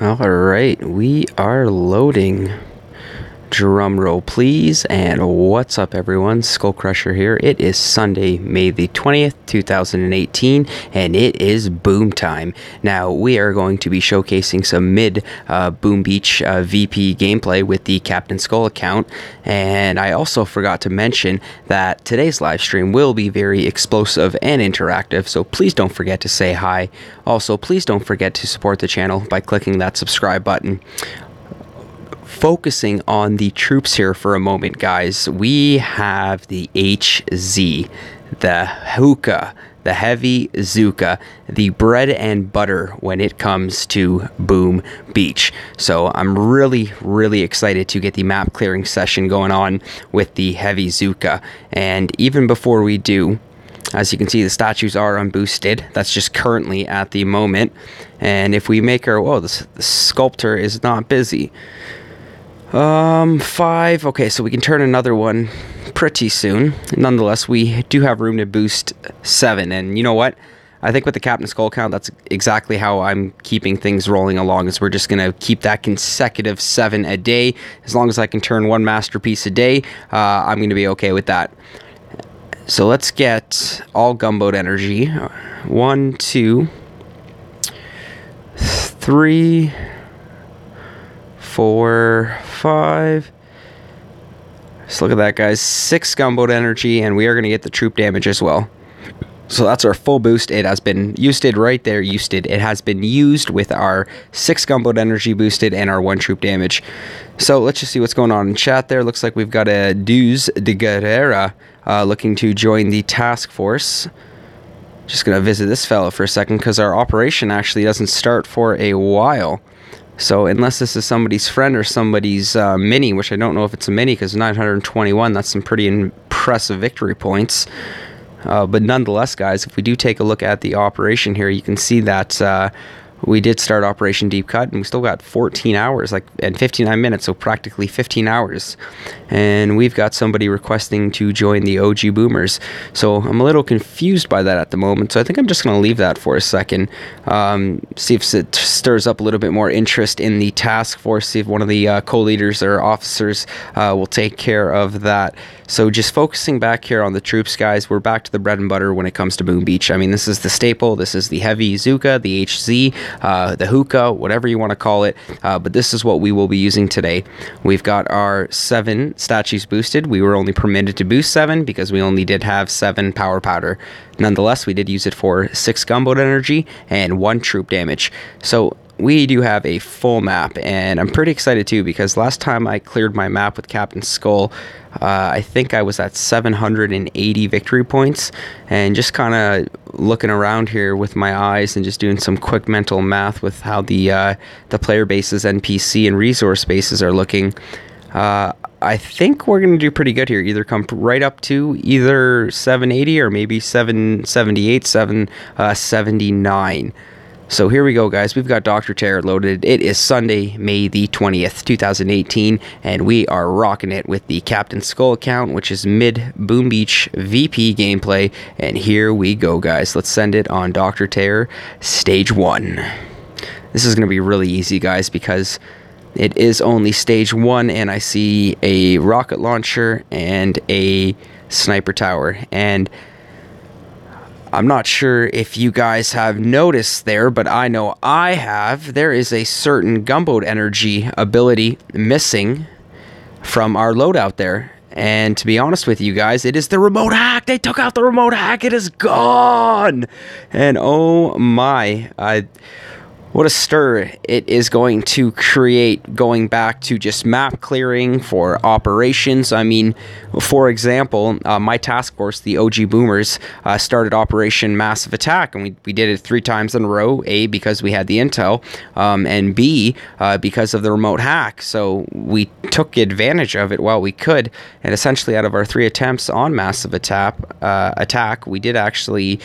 Alright, we are loading. Drum roll please, and what's up everyone, SkullCrusher here. It is Sunday, May the 20th, 2018, and it is boom time. Now, we are going to be showcasing some mid Boom Beach VP gameplay with the Cpt.Skull account, and I also forgot to mention that today's live stream will be very explosive and interactive, so please don't forget to say hi. Also, please don't forget to support the channel by clicking that subscribe button. Focusing on the troops here for a moment, guys, we have the HZ, the Hookah, the Heavy-Zooka, the bread and butter when it comes to Boom Beach. So I'm really excited to get the map clearing session going on with the Heavy-Zooka. And even before we do, as you can see, the statues are unboosted. That's just currently at the moment. And if we make our, whoa, the sculptor is not busy. 5. Okay, so we can turn another one pretty soon. Nonetheless, we do have room to boost 7. And you know what? I think with the Cpt.Skull count, that's exactly how I'm keeping things rolling along, is we're just going to keep that consecutive 7 a day. As long as I can turn one masterpiece a day, I'm going to be okay with that. So let's get all gumboed energy. 1, 2, 3... 4, 5. Just look at that, guys. 6 gumboed energy, and we are going to get the troop damage as well. So that's our full boost. It has been used right there. It has been used with our 6 gumboed energy boosted and our 1 troop damage. So let's just see what's going on in chat there. Looks like we've got a Duz de Guerrera looking to join the task force. Just going to visit this fellow for a second because our operation actually doesn't start for a while. So unless this is somebody's friend or somebody's mini, which I don't know if it's a mini because 921, that's some pretty impressive victory points. But nonetheless, guys, if we do take a look at the operation here, you can see that we did start Operation Deep Cut, and we still got 14 hours, and 59 minutes, so practically 15 hours. And we've got somebody requesting to join the OGboomers. So I'm a little confused by that at the moment, so I think I'm just going to leave that for a second. See if it stirs up a little bit more interest in the task force, see if one of the co-leaders or officers will take care of that. So just focusing back here on the troops, guys, we're back to the bread and butter when it comes to Boom Beach. I mean, this is the staple. This is the Heavy-Zooka, the HZ, the Hookah, whatever you want to call it. But this is what we will be using today. We've got our 7 statues boosted. We were only permitted to boost 7 because we only did have 7 power powder. Nonetheless, we did use it for 6 gumboed energy and 1 troop damage. So we do have a full map, and I'm pretty excited too because last time I cleared my map with Cpt.Skull, I think I was at 780 victory points, and just kind of looking around here with my eyes and just doing some quick mental math with how the player bases, NPC, and resource bases are looking. I think we're going to do pretty good here. Either come right up to either 780 or maybe 778, 779. So here we go, guys. We've got Dr. Terror loaded. It is Sunday, May the 20th, 2018, and we are rocking it with the Cpt.Skull account, which is mid Boom Beach VP gameplay. And here we go, guys. Let's send it on Dr. Terror Stage 1. This is going to be really easy, guys, because it is only Stage 1, and I see a rocket launcher and a sniper tower. And I'm not sure if you guys have noticed there, but I know I have. There is a certain gumboed energy ability missing from our loadout there. And to be honest with you guys, it is the remote hack. They took out the remote hack. It is gone. And oh my, what a stir it is going to create going back to just map clearing for operations. I mean, for example, my task force, the OGboomers, started Operation Massive Attack, and we did it 3 times in a row, A, because we had the intel, and B, because of the remote hack. So we took advantage of it while we could, and essentially out of our 3 attempts on Massive Attack, we did actually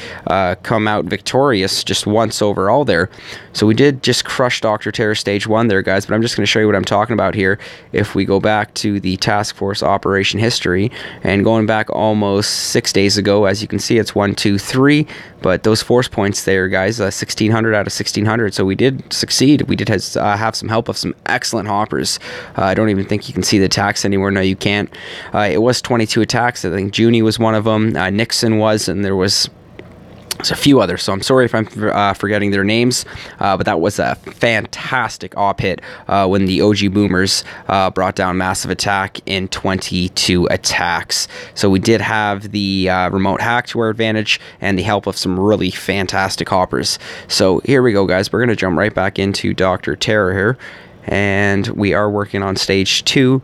come out victorious just once overall there. So we did just crush Dr. Terror Stage 1 there, guys, but I'm just going to show you what I'm talking about here. If we go back to the Task Force Operation history, and going back almost 6 days ago, as you can see, it's 1, 2, 3, but those force points there, guys, 1,600 out of 1,600, so we did succeed. We did have some help of some excellent hoppers. I don't even think you can see the attacks anywhere. No, you can't. It was 22 attacks. I think Junie was one of them, Nixon was, and there's a few others, so I'm sorry if I'm forgetting their names, but that was a fantastic op hit when the OGboomers brought down Massive Attack in 22 attacks. So we did have the remote hack to our advantage and the help of some really fantastic hoppers. So here we go, guys. We're going to jump right back into Dr. Terror here, and we are working on Stage 2.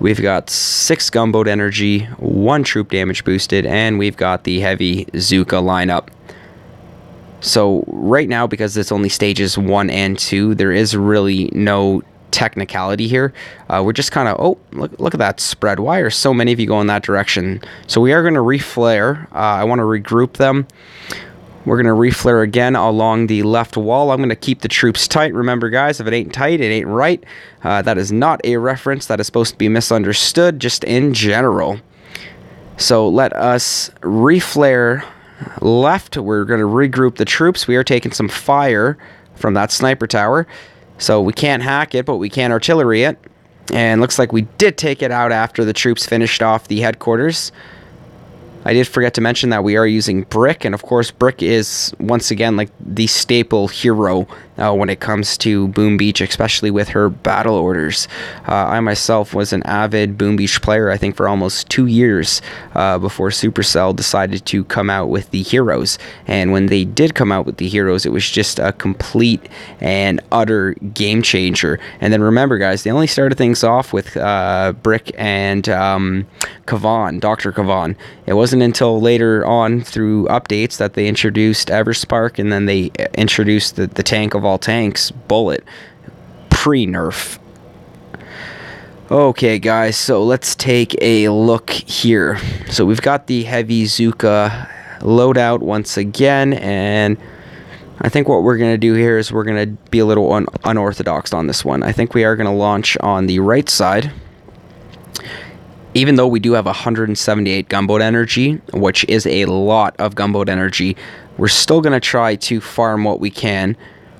We've got 6 gunboat energy, 1 troop damage boosted, and we've got the Heavy-Zooka lineup. So right now, because it's only stages 1 and 2, there is really no technicality here. We're just kind of, oh, look at that spread. Why are so many of you going that direction? So we are going to reflare. I want to regroup them. We're going to reflare again along the left wall. I'm going to keep the troops tight. Remember, guys, if it ain't tight, it ain't right. That is not a reference that is supposed to be misunderstood, just in general. So let us reflare left. We're going to regroup the troops. We are taking some fire from that sniper tower. So we can't hack it, but we can artillery it. And looks like we did take it out after the troops finished off the headquarters. I did forget to mention that we are using Brick, and of course Brick is, once again, like the staple hero when it comes to Boom Beach, especially with her battle orders. I myself was an avid Boom Beach player, I think for almost 2 years before Supercell decided to come out with the heroes. And when they did come out with the heroes, it was just a complete and utter game changer. And then remember, guys, they only started things off with Brick and Kavan, Dr. Kavan. It wasn't until later on through updates that they introduced Everspark, and then they introduced the tank of all tanks, Bullet, pre-nerf. Okay, guys, so let's take a look here. So we've got the Heavy-Zooka loadout once again, and I think what we're going to do here is we're going to be a little unorthodox on this one. I think we are going to launch on the right side. Even though we do have 178 gunboat energy, which is a lot of gunboat energy, we're still going to try to farm what we can.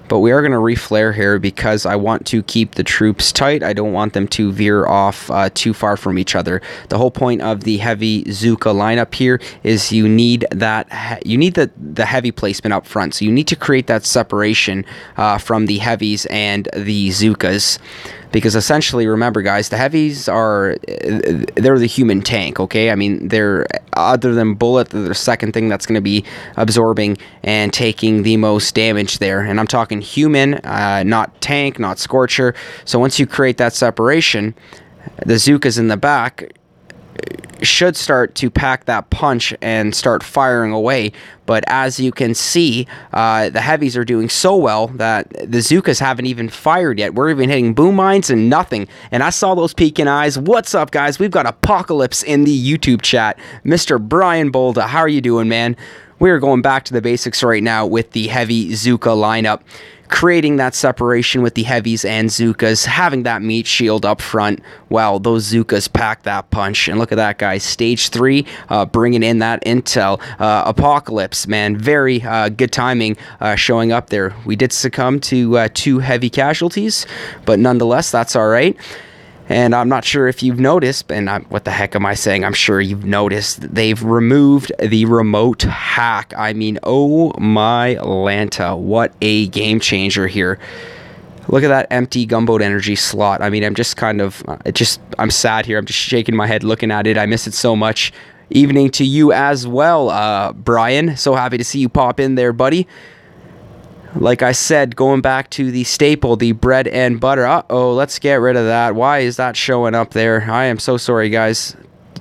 But we are going to reflare here because I want to keep the troops tight. I don't want them to veer off too far from each other. The whole point of the Heavy-Zooka lineup here is you need that. You need the heavy placement up front. So you need to create that separation from the heavies and the Zookas. Because essentially, remember, guys, the heavies they're the human tank, okay? I mean, they're, other than Bullet, they're the second thing that's going to be absorbing and taking the most damage there. And I'm talking human, not tank, not Scorcher. So once you create that separation, the Zookas in the back should start to pack that punch and start firing away. But as you can see, the heavies are doing so well that the Zookas haven't even fired yet. We're even hitting boom mines and nothing. And I saw those peeking eyes. What's up, guys? We've got Apocalypse in the YouTube chat. Mr. Brian Bolda, how are you doing, man? We are going back to the basics right now with the Heavy-Zooka lineup. Creating that separation with the heavies and Zookas, having that meat shield up front. Well, those Zookas pack that punch. And look at that, guys. Stage 3, bringing in that intel. Apocalypse, man, very good timing showing up there. We did succumb to 2 heavy casualties, but nonetheless, that's all right. And I'm not sure if you've noticed, and what the heck am I saying? I'm sure you've noticed they've removed the remote hack. I mean, oh my Lanta, what a game changer here. Look at that empty gunboat energy slot. I mean, I'm just kind of, I'm sad here. I'm just shaking my head looking at it. I miss it so much. Evening to you as well, Brian. So happy to see you pop in there, buddy. Like I said, going back to the staple, the bread and butter. Uh-oh, let's get rid of that. Why is that showing up there? I am so sorry, guys.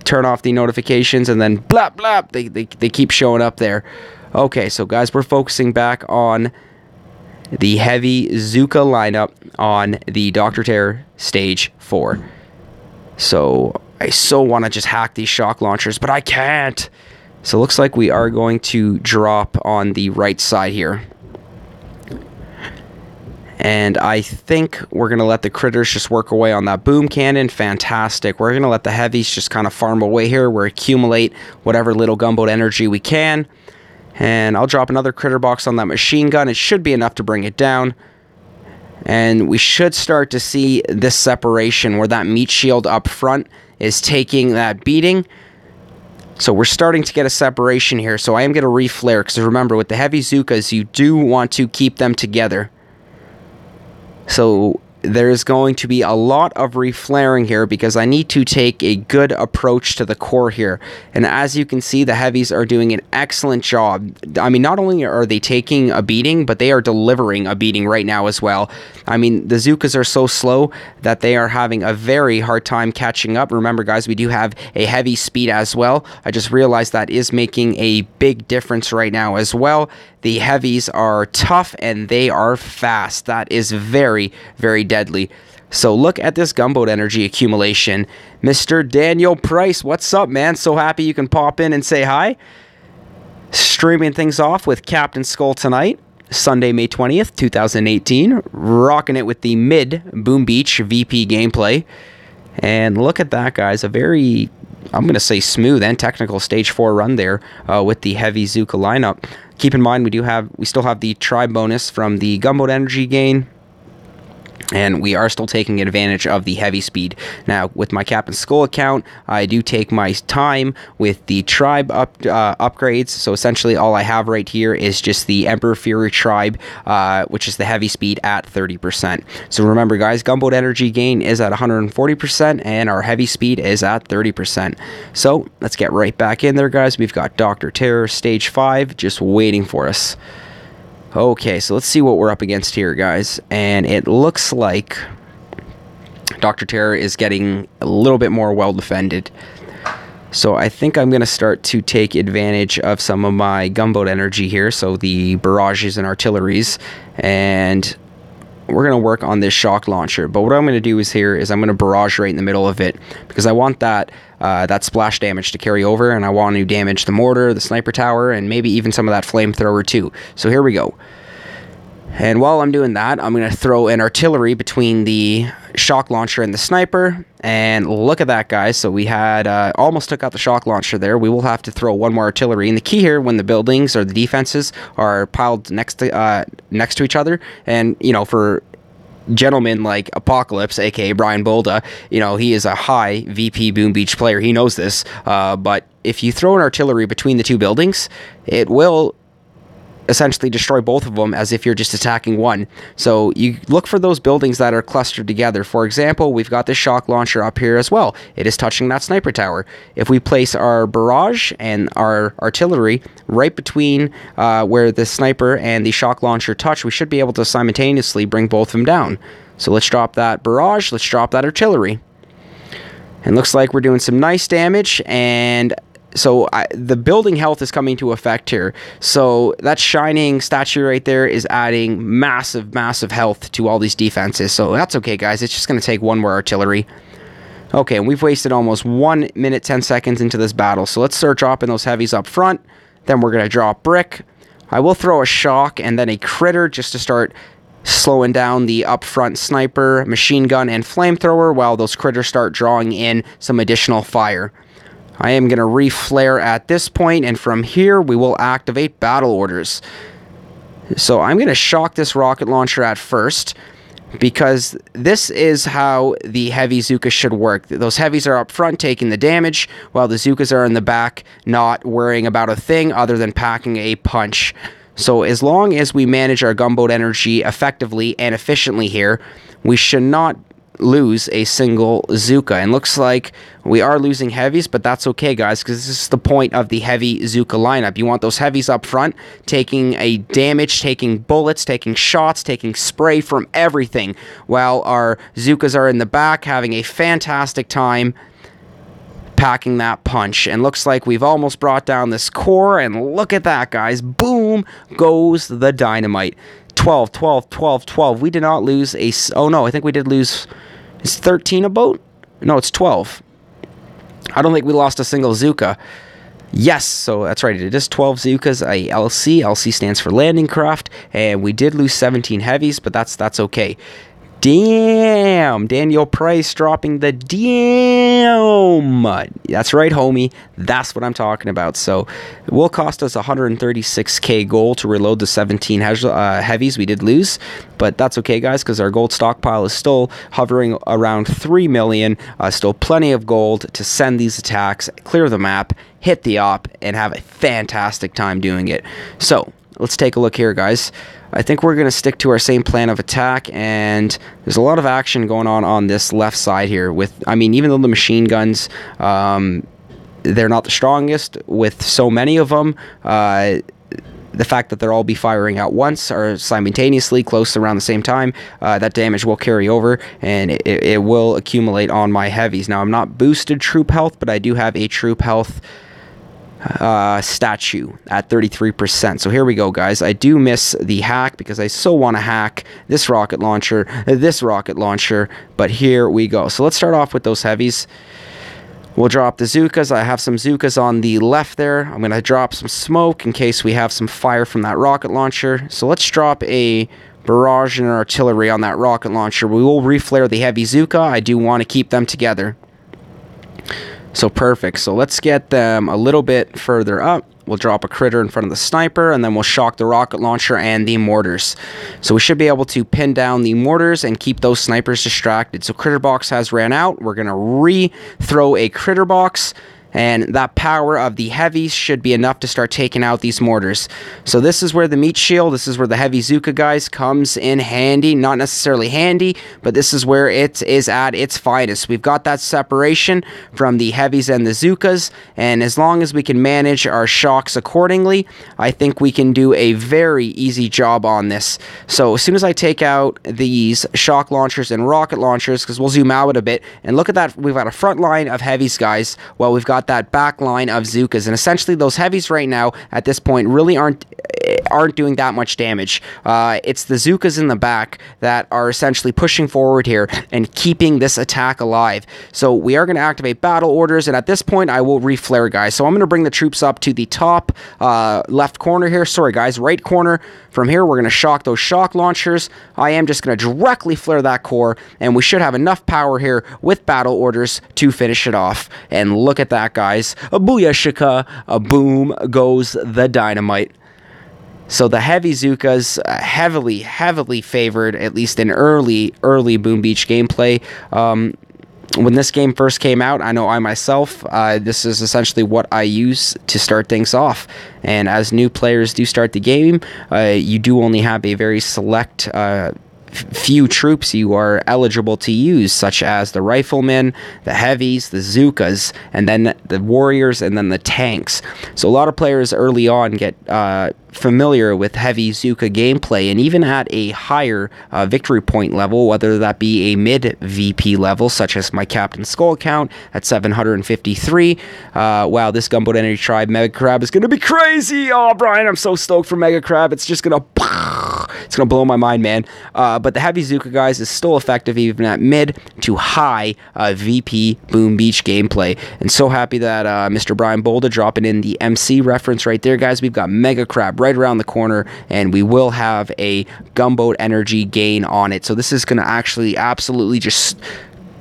Turn off the notifications and then blap, blap. They keep showing up there. Okay, so guys, we're focusing back on the Heavy-Zooka lineup on the Dr. Terror Stage 4. So I so want to just hack these shock launchers, but I can't. So it looks like we are going to drop on the right side here. And I think we're going to let the critters just work away on that boom cannon. Fantastic. We're going to let the heavies just kind of farm away here. We'll accumulate whatever little gunboat energy we can. And I'll drop another critter box on that machine gun. It should be enough to bring it down. And we should start to see this separation where that meat shield up front is taking that beating. So we're starting to get a separation here. So I am going to reflare, because remember, with the Heavy-Zookas, you do want to keep them together. So there's going to be a lot of reflaring here because I need to take a good approach to the core here. And as you can see, the heavies are doing an excellent job. I mean, not only are they taking a beating, but they are delivering a beating right now as well. I mean, the Zookas are so slow that they are having a very hard time catching up. Remember, guys, we do have a heavy speed as well. I just realized that is making a big difference right now as well. The heavies are tough and they are fast. That is very, very deadly. So look at this gunboat energy accumulation. Mr. Daniel Price, what's up, man? So happy you can pop in and say hi. Streaming things off with Cpt.Skull tonight, Sunday, May 20th, 2018. Rocking it with the mid Boom Beach VP gameplay. And look at that, guys. A very, I'm going to say, smooth and technical stage 4 run there with the Heavy-Zooka lineup. Keep in mind, we still have the tribe bonus from the gunboat energy gain, and we are still taking advantage of the heavy speed. Now, with my Cpt.Skull account, I do take my time with the tribe upgrades. So essentially, all I have right here is just the Emperor Fury tribe, which is the heavy speed at 30%. So remember, guys, gunboat energy gain is at 140%, and our heavy speed is at 30%. So let's get right back in there, guys. We've got Dr. Terror Stage 5 just waiting for us. Okay, so let's see what we're up against here, guys. And it looks like Dr. Terror is getting a little bit more well-defended. So I think I'm going to start to take advantage of some of my gunboat energy here, so the barrages and artilleries, and we're going to work on this shock launcher. But what I'm going to do is I'm going to barrage right in the middle of it, because I want that splash damage to carry over, and I want to damage the mortar, the sniper tower, and maybe even some of that flamethrower too. So here we go. And while I'm doing that, I'm going to throw an artillery between the shock launcher and the sniper. And look at that, guys. So we had almost took out the shock launcher there. We will have to throw one more artillery. And the key here, when the buildings or the defenses are piled next to each other, and for gentlemen like Apocalypse, aka Brian Bolda, he is a high VP Boom Beach player. He knows this. But if you throw an artillery between the two buildings, it will essentially destroy both of them as if you're just attacking one. So you look for those buildings that are clustered together. For example, we've got this shock launcher up here as well. It is touching that sniper tower. If we place our barrage and our artillery right between where the sniper and the shock launcher touch, we should be able to simultaneously bring both of them down. So let's drop that barrage, let's drop that artillery. And looks like we're doing some nice damage, and so the building health is coming to effect here. So that shining statue right there is adding massive, massive health to all these defenses. So that's okay, guys. It's just going to take one more artillery. Okay, and we've wasted almost 1 minute, 10 seconds into this battle. So let's start dropping those heavies up front. Then we're going to drop brick. I will throw a shock and then a critter just to start slowing down the up front sniper, machine gun, and flamethrower while those critters start drawing in some additional fire. I am going to re-flare at this point, and from here we will activate battle orders. So I'm going to shock this rocket launcher at first, because this is how the Heavy-Zooka should work. Those heavies are up front taking the damage, while the Zookas are in the back not worrying about a thing other than packing a punch. So as long as we manage our gunboat energy effectively and efficiently here, we should not lose a single Zooka. And looks like we are losing heavies, but that's okay, guys, because this is the point of the Heavy-Zooka lineup. You want those heavies up front taking a damage, taking bullets, taking shots, taking spray from everything, while our Zookas are in the back having a fantastic time packing that punch. And looks like we've almost brought down this core, and look at that, guys. Boom goes the dynamite. 12, 12, 12, 12. We did not lose a... Oh, no, I think we did lose... Is 13 a boat? No, it's 12. I don't think we lost a single Zooka. Yes, so that's right. It is 12 Zookas, a LC. LC stands for landing craft, and we did lose 17 heavies, but that's okay. Damn, Daniel Price dropping the damn. That's right, homie. That's what I'm talking about. So it will cost us 136k gold to reload the 17 heavies we did lose, but that's okay, guys, because our gold stockpile is still hovering around 3 million. Still plenty of gold to send these attacks, clear the map, hit the op, and have a fantastic time doing it. So let's take a look here, guys. I think we're going to stick to our same plan of attack, and there's a lot of action going on this left side here. I mean, even though the machine guns, they're not the strongest with so many of them, the fact that they'll all be firing at once or simultaneously close around the same time, that damage will carry over, and it will accumulate on my heavies. Now, I'm not boosted troop health, but I do have a troop health statue at 33%. So here we go, guys. I do miss the hack because I so want to hack this rocket launcher, but here we go. So let's start off with those heavies. We'll drop the Zookas. I have some Zookas on the left there. I'm going to drop some smoke in case we have some fire from that rocket launcher. So let's drop a barrage and artillery on that rocket launcher. We will reflare the Heavy-Zooka. I do want to keep them together. So perfect. So let's get them a little bit further up. We'll drop a critter in front of the sniper, and then we'll shock the rocket launcher and the mortars. So we should be able to pin down the mortars and keep those snipers distracted. So critter box has ran out. We're going to re-throw a critter box, and that power of the heavies should be enough to start taking out these mortars. So this is where the meat shield, this is where the Heavy-Zooka, guys, comes in handy. Not necessarily handy, but this is where it is at its finest. We've got that separation from the heavies and the Zookas, and as long as we can manage our shocks accordingly, I think we can do a very easy job on this. So as soon as I take out these shock launchers and rocket launchers, because we'll zoom out a bit, and look at that, we've got a front line of heavies, guys, while we've got that back line of Zookas, and essentially those heavies right now at this point really aren't doing that much damage. It's the Zookas in the back that are essentially pushing forward here and keeping this attack alive. So we are going to activate battle orders, and at this point I will reflare, guys. So I'm going to bring the troops up to the top left corner here. Sorry, guys, right corner. From here we're going to shock those shock launchers. I am just going to directly flare that core, and we should have enough power here with battle orders to finish it off. And look at that, guys. A booyah shaka, a boom goes the dynamite. So the Heavy-Zookas, heavily favored, at least in early Boom Beach gameplay. When this game first came out, I know I myself, this is essentially what I use to start things off. And as new players do start the game, you do only have a very select few troops you are eligible to use, such as the riflemen, the heavies, the Zookas, and then the warriors, and then the tanks. So a lot of players early on get familiar with Heavy-Zooka gameplay, and even at a higher victory point level, whether that be a mid VP level, such as my Cpt.Skull count at 753. Wow, this Gunboat Energy Tribe Mega Crab is going to be crazy! Oh, Brian, I'm so stoked for Mega Crab. It's just going to... It's going to blow my mind, man. But the Heavy-Zooka, guys, is still effective even at mid to high VP Boom Beach gameplay. And so happy that Mr. Brian Bolda dropping in the MC reference right there, guys. We've got Mega Crab right around the corner, and we will have a Gunboat Energy gain on it. So this is going to actually absolutely just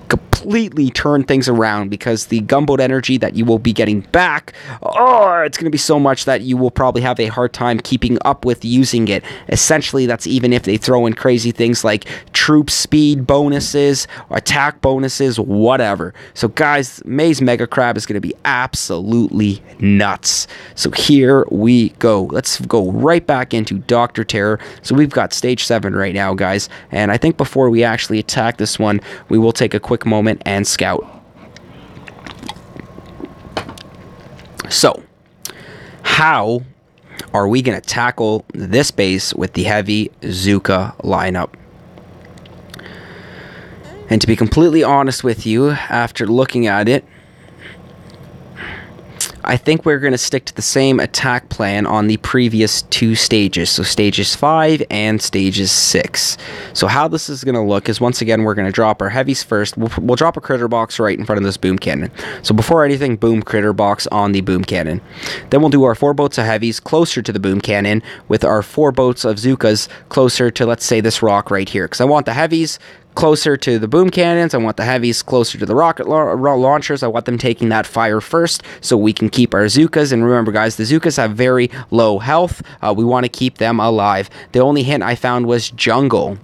completely turn things around, because the Gunboat Energy that you will be getting back, it's going to be so much that you will probably have a hard time keeping up with using it. Essentially, that's even if they throw in crazy things like troop speed bonuses, attack bonuses, whatever. So guys, May's Mega Crab is going to be absolutely nuts. So here we go. Let's go right back into Dr. Terror. So we've got stage 7 right now, guys, and I think before we actually attack this one, we will take a quick moment and scout. So, how are we going to tackle this base with the Heavy-Zooka lineup? And to be completely honest with you, after looking at it, I think we're going to stick to the same attack plan on the previous 2 stages. So stages 5 and stages 6. So how this is going to look is, once again, we're going to drop our heavies first. We'll drop a critter box right in front of this boom cannon. So before anything, boom, critter box on the boom cannon. Then we'll do our 4 boats of heavies closer to the boom cannon, with our 4 boats of Zookas closer to, let's say, this rock right here. Because I want the heavies closer to the boom cannons. I want the heavies closer to the rocket launchers. I want them taking that fire first so we can keep our Zookas. And remember, guys, the Zookas have very low health. We want to keep them alive. The only hint I found was jungle.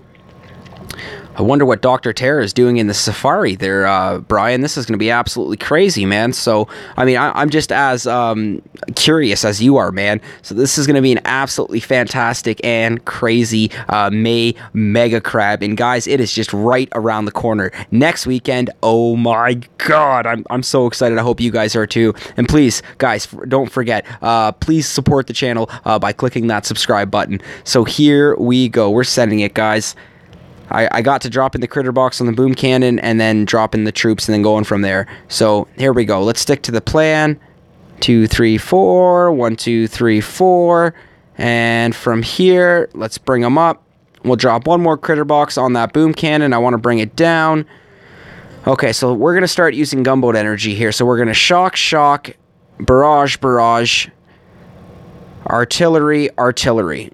I wonder what Dr. Terror is doing in the safari there, Brian. This is going to be absolutely crazy, man. So, I mean, I'm just as curious as you are, man. So this is going to be an absolutely fantastic and crazy May Mega Crab. And guys, it is just right around the corner. Next weekend, oh my God, I'm so excited. I hope you guys are too. And please, guys, don't forget, please support the channel by clicking that subscribe button. So here we go. We're sending it, guys. I got to drop in the critter box on the boom cannon and then drop in the troops and then going from there. So here we go. Let's stick to the plan. 2, 3, 4. 1, 2, 3, 4. And from here, let's bring them up. We'll drop one more critter box on that boom cannon. I want to bring it down. Okay, so we're going to start using gunboat energy here. So we're going to shock, barrage, artillery.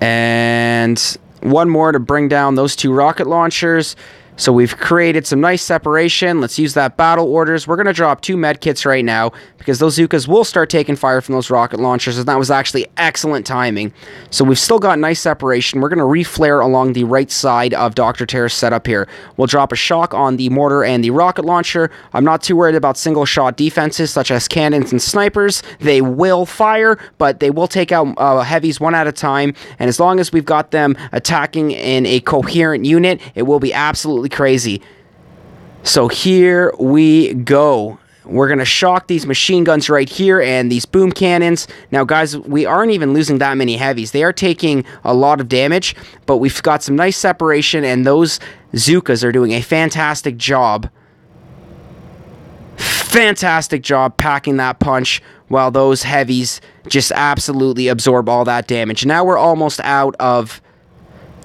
And one more to bring down those 2 rocket launchers. So we've created some nice separation. Let's use that battle orders. We're going to drop 2 medkits right now because those Zookas will start taking fire from those rocket launchers, and that was actually excellent timing. So we've still got nice separation. We're going to reflare along the right side of Dr. Terror's setup here. We'll drop a shock on the mortar and the rocket launcher. I'm not too worried about single shot defenses such as cannons and snipers. They will fire, but they will take out heavies one at a time, and as long as we've got them attacking in a coherent unit, it will be absolutely crazy. So here we go. We're going to shock these machine guns right here and these boom cannons. Now, guys, we aren't even losing that many heavies. They are taking a lot of damage, but we've got some nice separation, and those Zookas are doing a fantastic job. Fantastic job packing that punch while those heavies just absolutely absorb all that damage. Now we're almost out of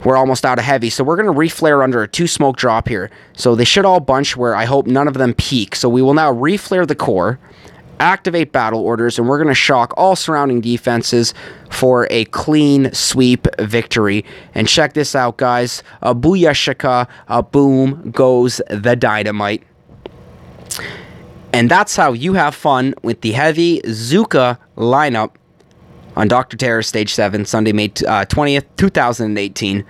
heavy, so we're going to reflare under a 2 smoke drop here. So they should all bunch where I hope none of them peak. So we will now reflare the core, activate battle orders, and we're going to shock all surrounding defenses for a clean sweep victory. And check this out, guys. A booyah, a boom goes the dynamite. And that's how you have fun with the Heavy-Zooka lineup on Dr. Terror Stage 7, Sunday, May 20th, 2018.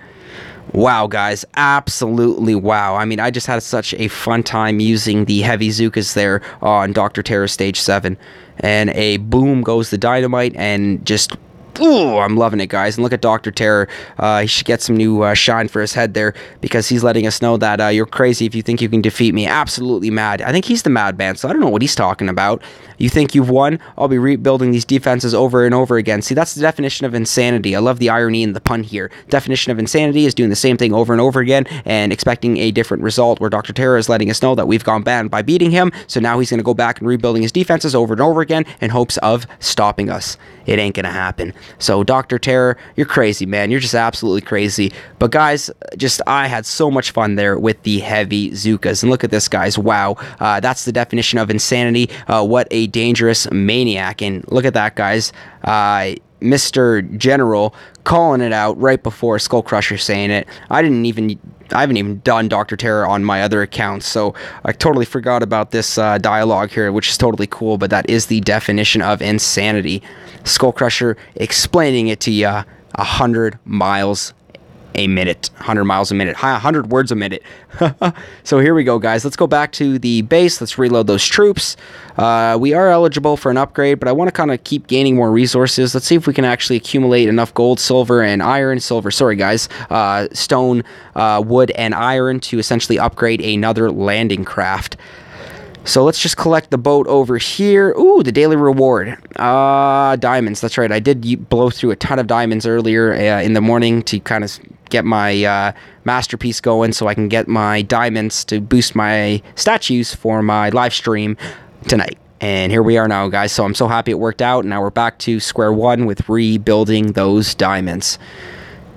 Wow, guys. Absolutely wow. I mean, I just had such a fun time using the Heavy-Zookas there on Dr. Terror Stage 7. And a boom goes the dynamite, and just... ooh, I'm loving it, guys. And look at Dr. Terror. He should get some new shine for his head there, because he's letting us know that you're crazy if you think you can defeat me. Absolutely mad. I think he's the madman, so I don't know what he's talking about. You think you've won? I'll be rebuilding these defenses over and over again. See, that's the definition of insanity. I love the irony and the pun here. Definition of insanity is doing the same thing over and over again and expecting a different result, where Dr. Terror is letting us know that we've gone bad by beating him, so now he's going to go back and rebuilding his defenses over and over again in hopes of stopping us. It ain't going to happen. So, Dr. Terror, you're crazy, man. You're just absolutely crazy. But, guys, I had so much fun there with the Heavy-Zookas. And look at this, guys. Wow. That's the definition of insanity. What a dangerous maniac. And look at that, guys. Mr. General calling it out right before SkullCrusher saying it. I haven't even done Dr. Terror on my other accounts, so I totally forgot about this dialogue here, which is totally cool, but that is the definition of insanity. SkullCrusher explaining it to you 100 miles a minute. 100 miles a minute. 100 words a minute. So here we go, guys. Let's go back to the base. Let's reload those troops. We are eligible for an upgrade, but I want to kind of keep gaining more resources. Let's see if we can actually accumulate enough gold, silver, and iron. Sorry, guys. Stone, wood, and iron to essentially upgrade another landing craft. So let's just collect the boat over here. Ooh, the daily reward. Diamonds. That's right. I did blow through a ton of diamonds earlier in the morning to kind of get my masterpiece going, so I can get my diamonds to boost my statues for my live stream tonight. And here we are now, guys. So I'm so happy it worked out. Now we're back to square one with rebuilding those diamonds.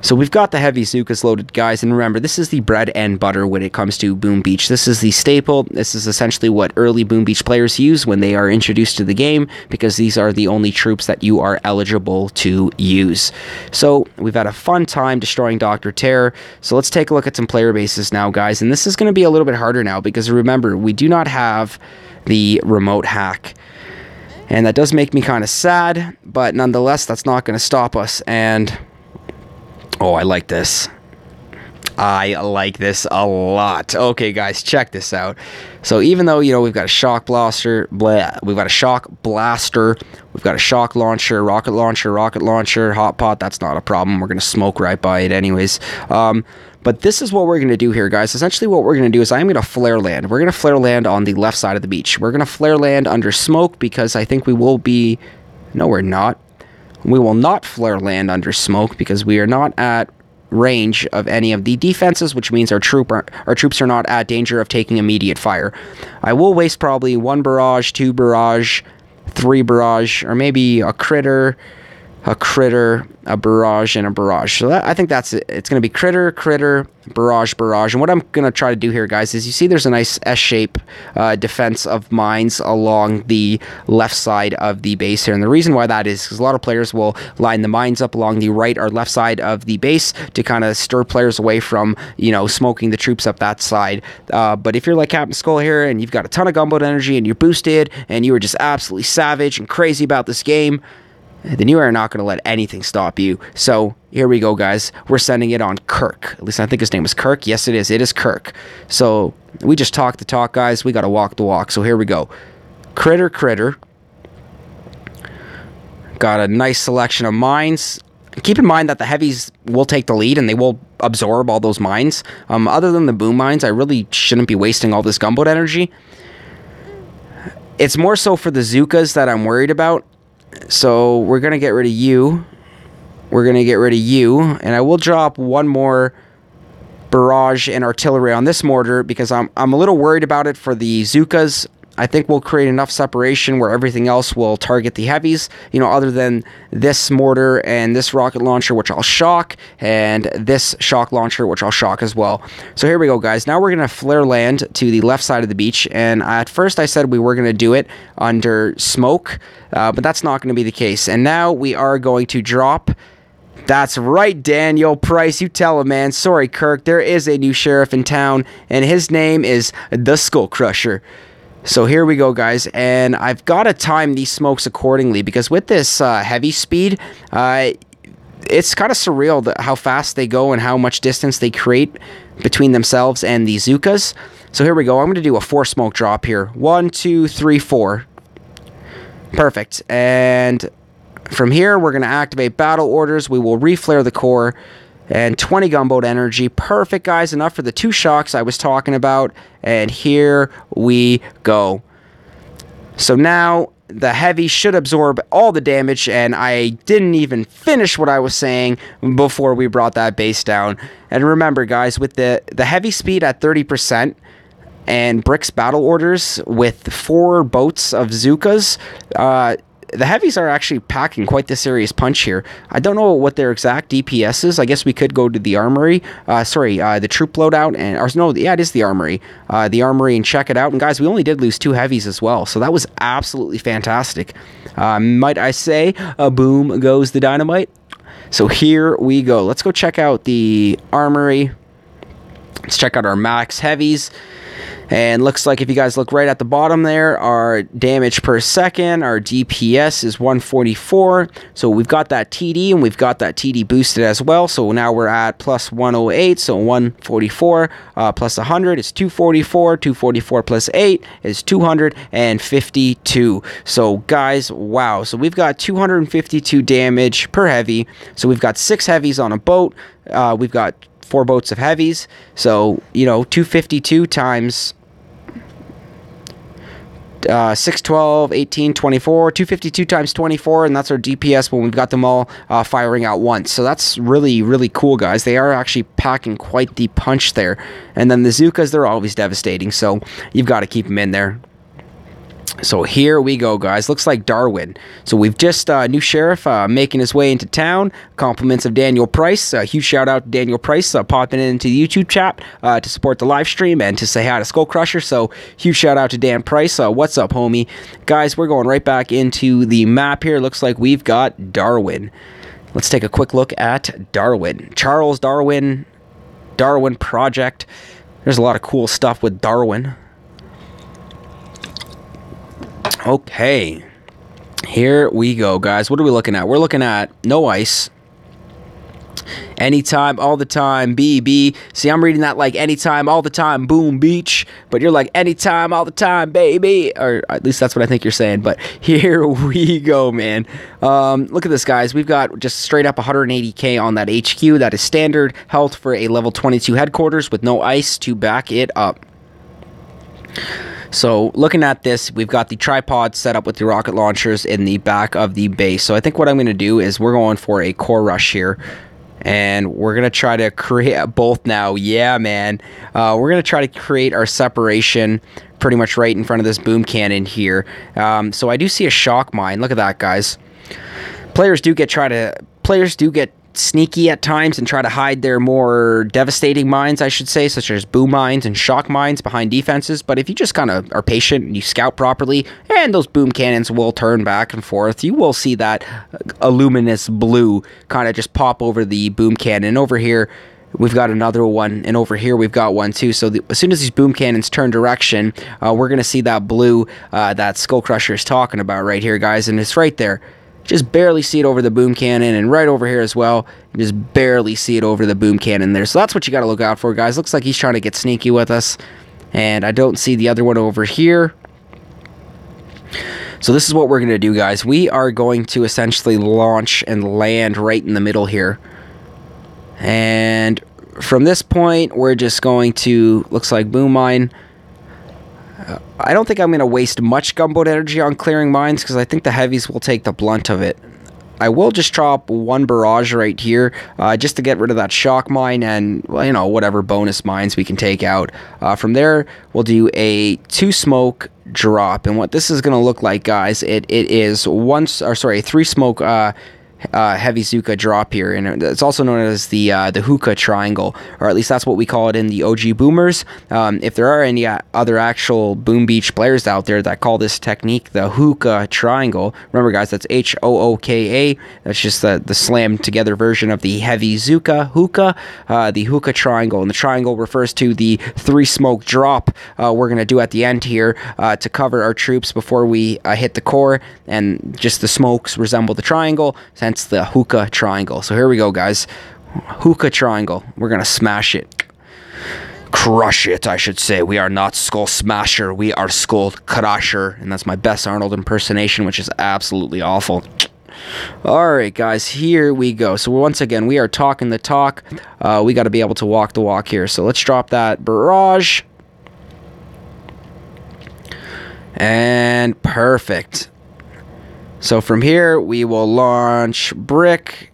So we've got the Heavy-Zookas loaded, guys, and remember, this is the bread and butter when it comes to Boom Beach. This is the staple. This is essentially what early Boom Beach players use when they are introduced to the game, because these are the only troops that you are eligible to use. So we've had a fun time destroying Dr. Terror. So let's take a look at some player bases now, guys, and this is going to be a little bit harder now, because remember, we do not have the remote hack. And that does make me kind of sad, but nonetheless, that's not going to stop us. And oh, I like this. I like this a lot. Okay, guys, check this out. So even though, you know, we've got a shock blaster, we've got a shock blaster, we've got a shock launcher, rocket launcher, hot pot, that's not a problem. We're going to smoke right by it anyways. But this is what we're going to do here, guys. Essentially what we're going to do is I'm going to flare land. We're going to flare land on the left side of the beach. We're going to flare land under smoke because I think we will be... No, we're not. We will not flare land under smoke because we are not at range of any of the defenses, which means our troops are not at danger of taking immediate fire. I will waste probably 1 barrage, 2 barrage, 3 barrage, or maybe a critter, a barrage, and a barrage. So I think that's it. It's going to be critter, barrage. And what I'm going to try to do here, guys, is you see there's a nice S-shape defense of mines along the left side of the base here. And the reason why that is because a lot of players will line the mines up along the right or left side of the base to kind of stir players away from, you know, smoking the troops up that side. But if you're like Cpt.Skull here and you've got a ton of gunboat energy and you're boosted and you are just absolutely savage and crazy about this game, then you are not going to let anything stop you. So here we go, guys. We're sending it on Kirk. At least I think his name is Kirk. Yes, it is. It is Kirk. So we just talk the talk, guys. We got to walk the walk. So here we go. Critter. Got a nice selection of mines. Keep in mind that the heavies will take the lead and they will absorb all those mines. Other than the boom mines, I really shouldn't be wasting all this gunboat energy. It's more so for the Zookas that I'm worried about. So we're going to get rid of you. And I will drop 1 more barrage and artillery on this mortar because I'm a little worried about it for the Zookas. I think we'll create enough separation where everything else will target the heavies, you know, other than this mortar and this rocket launcher, which I'll shock, and this shock launcher, which I'll shock as well. So here we go, guys. Now we're going to flare land to the left side of the beach, and at first I said we were going to do it under smoke, but that's not going to be the case. And now we are going to drop... That's right, Daniel Price. You tell him, man. Sorry, Kirk. There is a new sheriff in town, and his name is the SkullCrusher. So here we go, guys, and I've got to time these smokes accordingly because with this heavy speed, it's kind of surreal how fast they go and how much distance they create between themselves and the Zookas. So here we go. I'm going to do a 4 smoke drop here. 1, 2, 3, 4. Perfect. And from here, we're going to activate battle orders. We will reflare the core. And 20 gunboat energy. Perfect, guys. Enough for the 2 shocks I was talking about. And here we go. So now the heavy should absorb all the damage. And I didn't even finish what I was saying before we brought that base down. And remember, guys, with the heavy speed at 30%, and Brick's battle orders with 4 boats of Zookas, the heavies are actually packing quite the serious punch here. I don't know what their exact DPS is. I guess we could go to the armory. The troop loadout. It is the armory. The armory and check it out. And guys, we only did lose 2 heavies as well. So that was absolutely fantastic. Might I say, boom goes the dynamite. So here we go. Let's go check out the armory. Let's check out our max heavies. And looks like if you guys look right at the bottom there, our damage per second, our DPS is 144. So we've got that TD and we've got that TD boosted as well. So now we're at plus 108. So 144 plus 100 is 244. 244 plus 8 is 252. So guys, wow. So we've got 252 damage per heavy. So we've got 6 heavies on a boat. We've got 4 boats of heavies, so, you know, 252 times 6, 12, 18, 24, 252 times 24, and that's our DPS when we've got them all firing out once. So that's really, really cool, guys. They are actually packing quite the punch there. And then the Zookas, they're always devastating, so you've got to keep them in there. So here we go, guys. Looks like Darwin. So we've just new sheriff making his way into town. Compliments of Daniel Price. Huge shout out to Daniel Price popping into the YouTube chat to support the live stream and to say hi to SkullCrusher. So huge shout out to Dan Price. What's up, homie? Guys, we're going right back into the map here. Looks like we've got Darwin. Let's take a quick look at Darwin. Charles Darwin, Darwin Project. There's a lot of cool stuff with Darwin. Okay, here we go, guys. What are we looking at? We're looking at no ice. Anytime, all the time, BB. See, I'm reading that like anytime, all the time, boom, beach. But you're like anytime, all the time, baby. Or at least that's what I think you're saying. But here we go, man. Look at this, guys. We've got just straight up 180k on that HQ. That is standard health for a level 22 headquarters with no ice to back it up. So looking at this, we've got the tripod set up with the rocket launchers in the back of the base. So I think what I'm going to do is we're going for a core rush here. And we're going to try to create both now. Yeah, man. We're going to try to create our separation pretty much right in front of this boom cannon here. So I do see a shock mine. Look at that, guys. Players do get sneaky at times and try to hide their more devastating mines, I should say, such as boom mines and shock mines behind defenses. But if you just kind of are patient and you scout properly, and those boom cannons will turn back and forth, you will see that luminous blue kind of just pop over the boom cannon. Over here, we've got another one, and over here we've got one too. So as soon as these boom cannons turn direction, we're going to see that blue that SkullCrusher is talking about right here, guys, and it's right there. Just barely see it over the boom cannon, and right over here as well, just barely see it over the boom cannon there. So that's what you got to look out for, guys. Looks like he's trying to get sneaky with us, and I don't see the other one over here. So this is what we're going to do, guys. We are going to essentially launch and land right in the middle here. And from this point, we're just going to, looks like boom mine. I don't think I'm going to waste much gunboat energy on clearing mines because I think the heavies will take the blunt of it. I will just drop one barrage right here just to get rid of that shock mine and, well, you know, whatever bonus mines we can take out. From there, we'll do a 2 smoke drop. And what this is going to look like, guys, it is a 3 smoke Heavy-Zooka drop here, and it's also known as the hookah triangle, or at least that's what we call it in the OGboomers. If there are any other actual Boom Beach players out there that call this technique the hookah triangle, remember, guys, that's H-O-O-K-A. That's just the slammed together version of the Heavy-Zooka hookah, the hookah triangle, and the triangle refers to the 3 smoke drop we're going to do at the end here to cover our troops before we hit the core, and just the smokes resemble the triangle, hence the hookah triangle. So here we go, guys. Hookah triangle. We're gonna smash it. Crush it, I should say. We are not Skull Smasher, we are SkullCrusher. And that's my best Arnold impersonation, which is absolutely awful. Alright, guys, here we go. So once again, we are talking the talk. We got to be able to walk the walk here. So let's drop that barrage. And perfect. So from here, we will launch brick,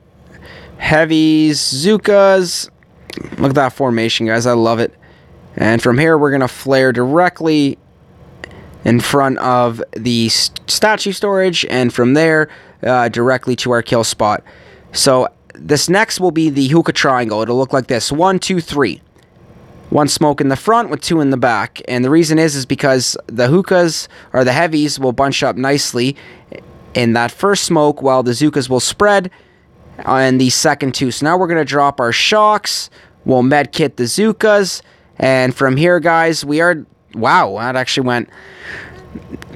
heavies, Zookas. Look at that formation, guys. I love it. And from here, we're going to flare directly in front of the statue storage. And from there, directly to our kill spot. So this next will be the hookah triangle. It'll look like this. 1, 2, 3. 1 smoke in the front with 2 in the back. And the reason is because the hookahs, or the heavies, will bunch up nicely in that first smoke, while the Zookas will spread on the second 2. So now we're going to drop our shocks. We'll medkit the Zookas. And from here, guys, we are... Wow, that actually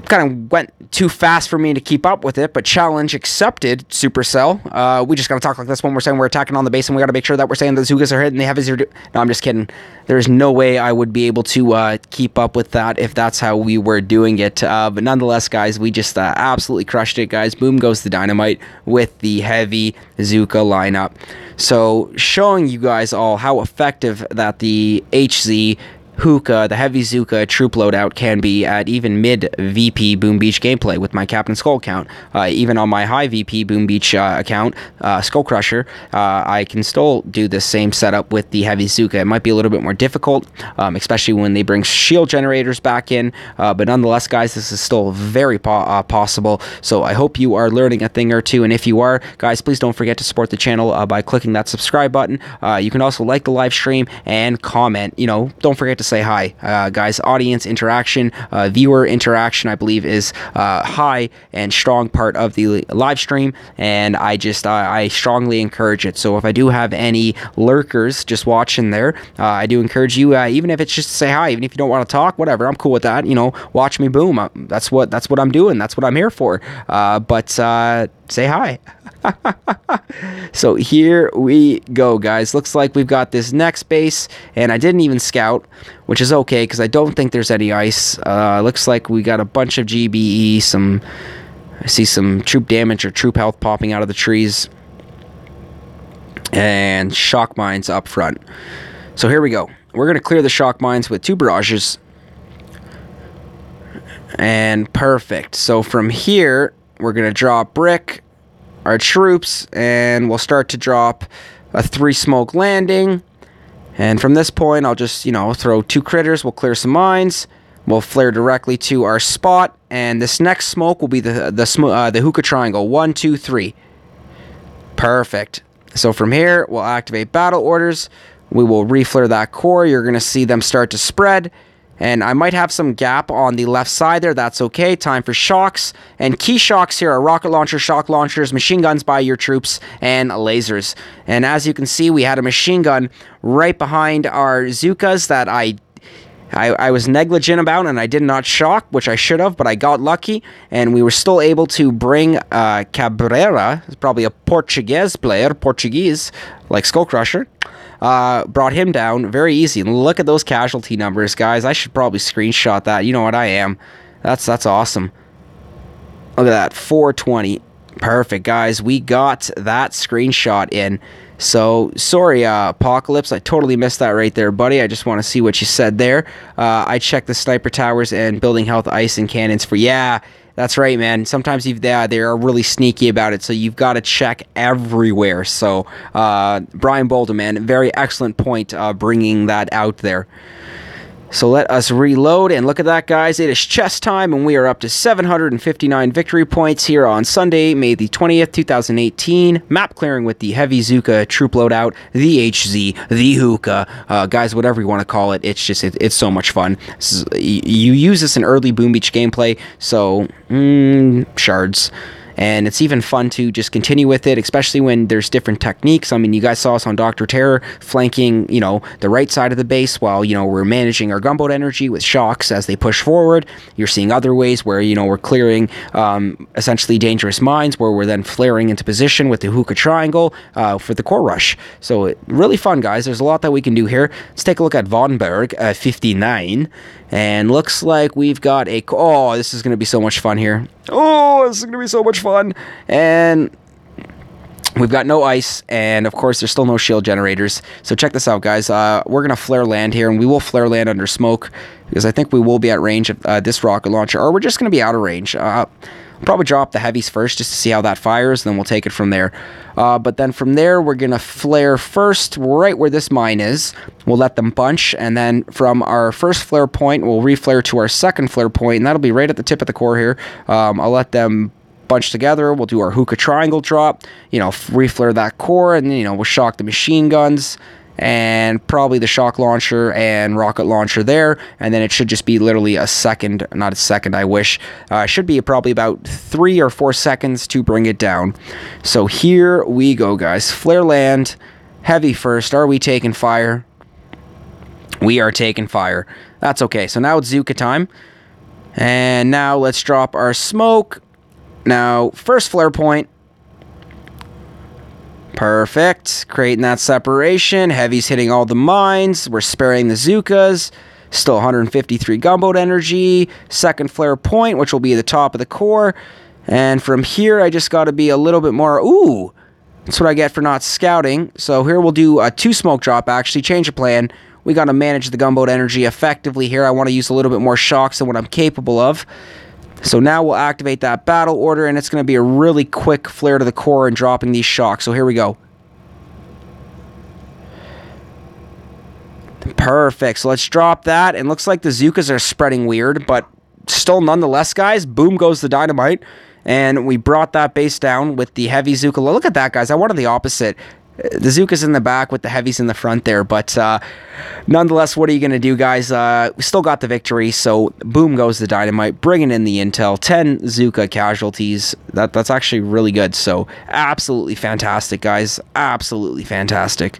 kind of went too fast for me to keep up with it, but challenge accepted, Supercell. We just gotta talk like this when we're saying we're attacking on the base, and we gotta make sure that we're saying the Zookas are hitting the heavies are... No, I'm just kidding. There's no way I would be able to keep up with that if that's how we were doing it. But nonetheless, guys, we just absolutely crushed it, guys. Boom goes the dynamite with the Heavy-Zooka lineup. So, showing you guys all how effective that the HZ Hookah, the Heavy-Zooka troop loadout can be at even mid VP Boom Beach gameplay with my Cpt.Skull account. Even on my high VP Boom Beach account, SkullCrusher, I can still do the same setup with the Heavy-Zooka. It might be a little bit more difficult, especially when they bring shield generators back in, but nonetheless, guys, this is still very possible. So I hope you are learning a thing or two, and if you are, guys, please don't forget to support the channel by clicking that subscribe button. You can also like the live stream and comment. You know, don't forget to say hi, guys. Audience interaction, viewer interaction, I believe, is high and strong part of the live stream, and I strongly encourage it. So if I do have any lurkers just watching there, I do encourage you, even if it's just to say hi, even if you don't want to talk, whatever, I'm cool with that. You know, watch me boom. That's what I'm doing. That's what I'm here for. But say hi. So here we go, guys. Looks like we've got this next base, and I didn't even scout, which is okay because I don't think there's any ice. Looks like we got a bunch of GBE, I see some troop damage or troop health popping out of the trees, and shock mines up front. So here we go. We're going to clear the shock mines with 2 barrages, and perfect. So from here, we're going to drop brick, our troops, and we'll start to drop a 3 smoke landing. And from this point, I'll just, you know, throw 2 critters. We'll clear some mines. We'll flare directly to our spot, and this next smoke will be the hookah triangle. 1, 2, 3. Perfect. So from here, we'll activate battle orders. We will reflare that core. You're going to see them start to spread. And I might have some gap on the left side there. That's okay. Time for shocks. And key shocks here are rocket launchers, shock launchers, machine guns by your troops, and lasers. And as you can see, we had a machine gun right behind our Zookas that I was negligent about, and I did not shock, which I should have, but I got lucky, and we were still able to bring Cabrera, probably a Portuguese player, like SkullCrusher. Brought him down very easy. Look at those casualty numbers, guys. I should probably screenshot that. You know what I am. That's awesome. Look at that, 420. Perfect, guys. We got that screenshot in. So, sorry, Apocalypse. I totally missed that right there, buddy. I just want to see what you said there. I checked the sniper towers and building health, ice, and cannons for... Yeah, that's right, man. Sometimes they are really sneaky about it, so you've got to check everywhere. So, Brian Bolden, man, very excellent point bringing that out there. So let us reload, and look at that, guys. It is chess time, and we are up to 759 victory points here on Sunday, May the 20th, 2018. Map clearing with the Heavy-Zooka troop loadout, the HZ, the Hookah, guys, whatever you want to call it. It's just, it's so much fun. You use this in early Boom Beach gameplay, so, shards. And it's even fun to just continue with it, especially when there's different techniques. I mean, you guys saw us on Dr. Terror flanking, you know, the right side of the base while, you know, we're managing our gunboat energy with shocks as they push forward. You're seeing other ways where, you know, we're clearing essentially dangerous mines where we're then flaring into position with the hookah triangle for the core rush. So really fun, guys. There's a lot that we can do here. Let's take a look at Vonberg 59. And looks like we've got a... Oh, this is going to be so much fun here. Oh, this is going to be so much fun. And we've got no ice. And, of course, there's still no shield generators. So check this out, guys. We're going to flare land here. And we will flare land under smoke, because I think we will be at range of this rocket launcher. Or we're just going to be out of range. Probably drop the heavies first just to see how that fires. Then we'll take it from there. But then from there, we're going to flare first right where this mine is. We'll let them bunch. And then from our first flare point, we'll reflare to our second flare point. And that'll be right at the tip of the core here. I'll let them bunch together. We'll do our hookah triangle drop. You know, reflare that core. And then, you know, we'll shock the machine guns. And probably the shock launcher and rocket launcher there, and then it should just be literally a second, not a second, I wish. Should be probably about 3 or 4 seconds to bring it down. So here we go, guys. Flare land, heavy first. Are we taking fire? We are taking fire. That's okay. So now it's Zooka time. And now let's drop our smoke. Now, first flare point. Perfect. Creating that separation. Heavy's hitting all the mines. We're sparing the Zookas. Still 153 gunboat energy. Second flare point, which will be the top of the core. And from here, I just got to be a little bit more... Ooh! That's what I get for not scouting. So here we'll do a 2 smoke drop, actually. Change of plan. we got to manage the gunboat energy effectively here. I want to use a little bit more shocks than what I'm capable of. So now we'll activate that battle order, and it's going to be a really quick flare to the core and dropping these shocks. So here we go. Perfect. So let's drop that. And looks like the Zookas are spreading weird, but still nonetheless, guys, boom goes the dynamite. And we brought that base down with the Heavy-Zooka. Look at that, guys. I wanted the opposite. The Zooka's in the back with the Heavies in the front there, but nonetheless, what are you going to do, guys? We still got the victory, so boom goes the dynamite, bringing in the intel, 10 Zooka casualties. That's actually really good, so absolutely fantastic, guys. Absolutely fantastic.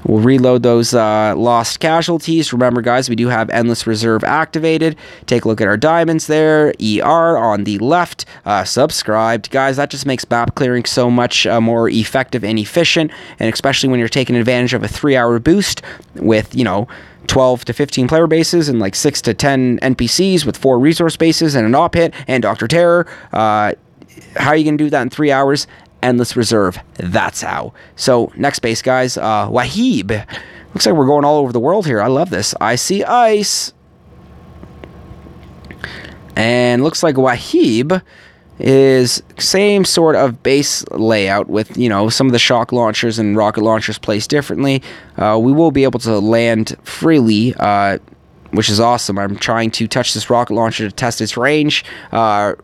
We'll reload those lost casualties. Remember, guys, we do have Endless Reserve activated. Take a look at our diamonds there. ER on the left. Subscribed. Guys, that just makes map clearing so much more effective and efficient, and especially when you're taking advantage of a 3-hour boost with, 12 to 15 player bases and like 6 to 10 NPCs with 4 resource bases and an op hit and Dr. Terror. How are you going to do that in 3 hours? Endless Reserve. That's how. So, next base, guys. Wahib. Looks like we're going all over the world here. I love this. I see ice. And looks like Wahib is same sort of base layout with, some of the shock launchers and rocket launchers placed differently. We will be able to land freely, which is awesome. I'm trying to touch this rocket launcher to test its range,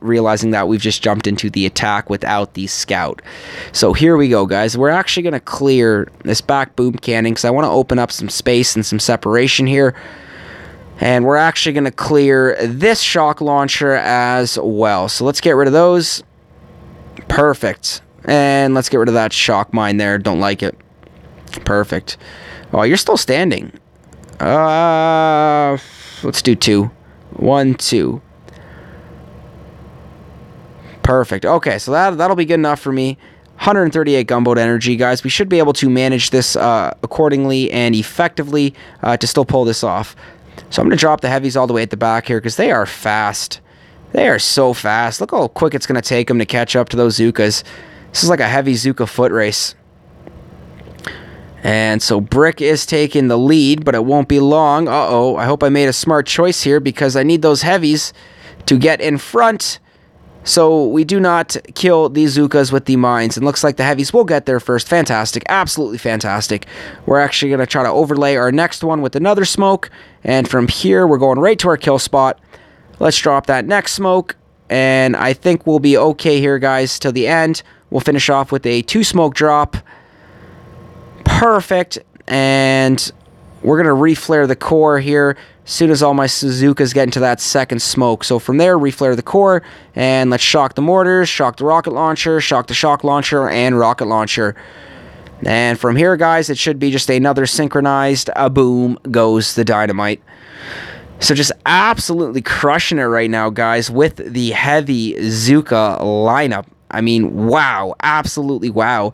realizing that we've just jumped into the attack without the scout. So here we go, guys. We're actually going to clear this back boom cannon because I want to open up some space and some separation here. And we're actually going to clear this shock launcher as well. So let's get rid of those. Perfect. And let's get rid of that shock mine there. Don't like it. Perfect. Oh, you're still standing. Let's do 2. 1, 2. Perfect. Okay, so that'll be good enough for me. 138 gunboat energy, guys. We should be able to manage this accordingly and effectively to still pull this off. So I'm going to drop the heavies all the way at the back here because they are fast. They are so fast. Look how quick it's going to take them to catch up to those Zookas. This is like a Heavy-Zooka foot race. And so Brick is taking the lead, but it won't be long. Uh-oh, I hope I made a smart choice here because I need those heavies to get in front so we do not kill these Zookas with the mines. And looks like the heavies will get there first. Fantastic, absolutely fantastic. We're actually going to try to overlay our next one with another smoke. And from here, we're going right to our kill spot. Let's drop that next smoke. And I think we'll be okay here, guys, till the end. We'll finish off with a 2-smoke drop. Perfect, and we're going to reflare the core here as soon as all my Suzukas get into that second smoke. So from there, reflare the core, and let's shock the mortars, shock the rocket launcher, shock the shock launcher, and rocket launcher. And from here, guys, it should be just another synchronized, boom goes the dynamite. So just absolutely crushing it right now, guys, with the Heavy-Zooka lineup. I mean, wow, absolutely wow.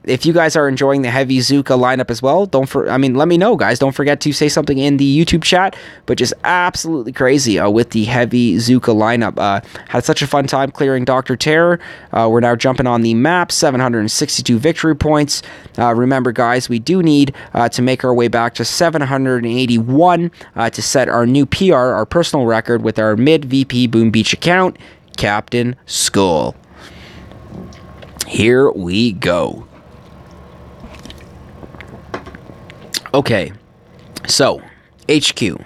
If you guys are enjoying the Heavy-Zooka lineup as well, let me know, guys. Don't forget to say something in the YouTube chat, but just absolutely crazy with the Heavy-Zooka lineup. Had such a fun time clearing Dr. Terror. We're now jumping on the map, 762 victory points. Remember, guys, we do need to make our way back to 781 to set our new PR, our personal record, with our mid-VP Boom Beach account, Cpt.Skull. Here we go. Okay, so HQ,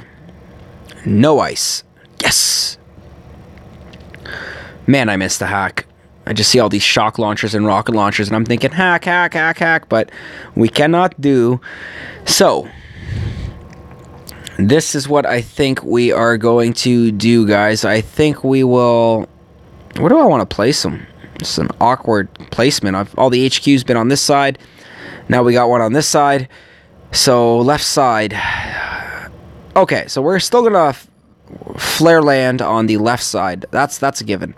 no ice. Yes. Man, I missed the hack. I just see all these shock launchers and rocket launchers, and I'm thinking hack, hack, hack, hack, but we cannot do. So this is what I think we are going to do, guys. I think we will. Where do I want to place them? It's an awkward placement. All the HQ's been on this side. Now we got one on this side. So left side. Okay, so we're still gonna flare land on the left side. That's a given.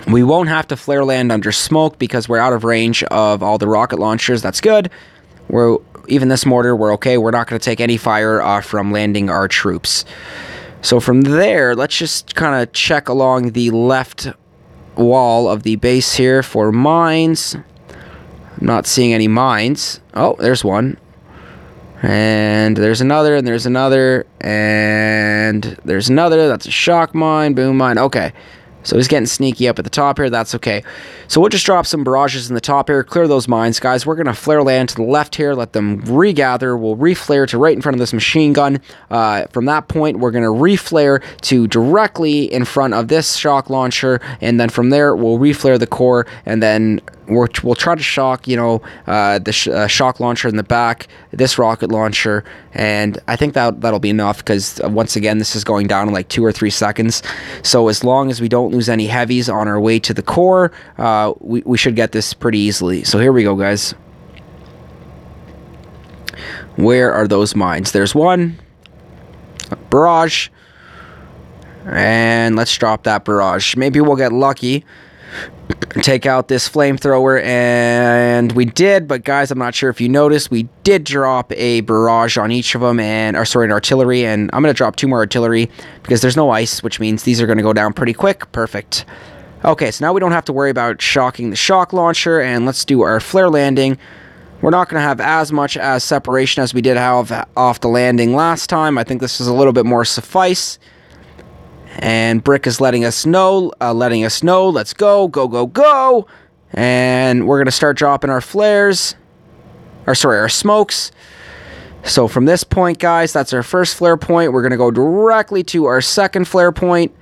We won't have to flare land under smoke because we're out of range of all the rocket launchers. That's good. Even this mortar, we're okay. We're not going to take any fire from landing our troops. So from there, let's just kind of check along the left wall of the base here for mines. I'm not seeing any mines. Oh, there's one. And there's another, and there's another, and there's another. That's a shock mine, boom mine. Okay. So he's getting sneaky up at the top here. That's okay. So we'll just drop some barrages in the top here. Clear those mines, guys. We're going to flare land to the left here. Let them regather. We'll reflare to right in front of this machine gun. From that point, we're going to reflare to directly in front of this shock launcher. And then from there, we'll reflare the core. And then we'll try to shock, the shock launcher in the back, this rocket launcher. And I think that'll be enough because, once again, this is going down in like 2 or 3 seconds. So as long as we don't lose any heavies on our way to the core, we should get this pretty easily. So here we go, guys. Where are those mines? There's one. Barrage. And let's drop that barrage. Maybe we'll get lucky. Take out this flamethrower, and we did, but guys, I'm not sure if you noticed, we did drop a barrage on each of them, an artillery, and I'm going to drop 2 more artillery because there's no ice, which means these are going to go down pretty quick. Perfect. Okay, so now we don't have to worry about shocking the shock launcher, and let's do our flare landing. We're not going to have as much as separation as we did have off the landing last time. I think this is a little bit more suffice. And Brick is letting us know. Let's go, go, go, go. And we're going to start dropping our flares. Our smokes. So from this point, guys, that's our first flare point. We're going to go directly to our second flare point.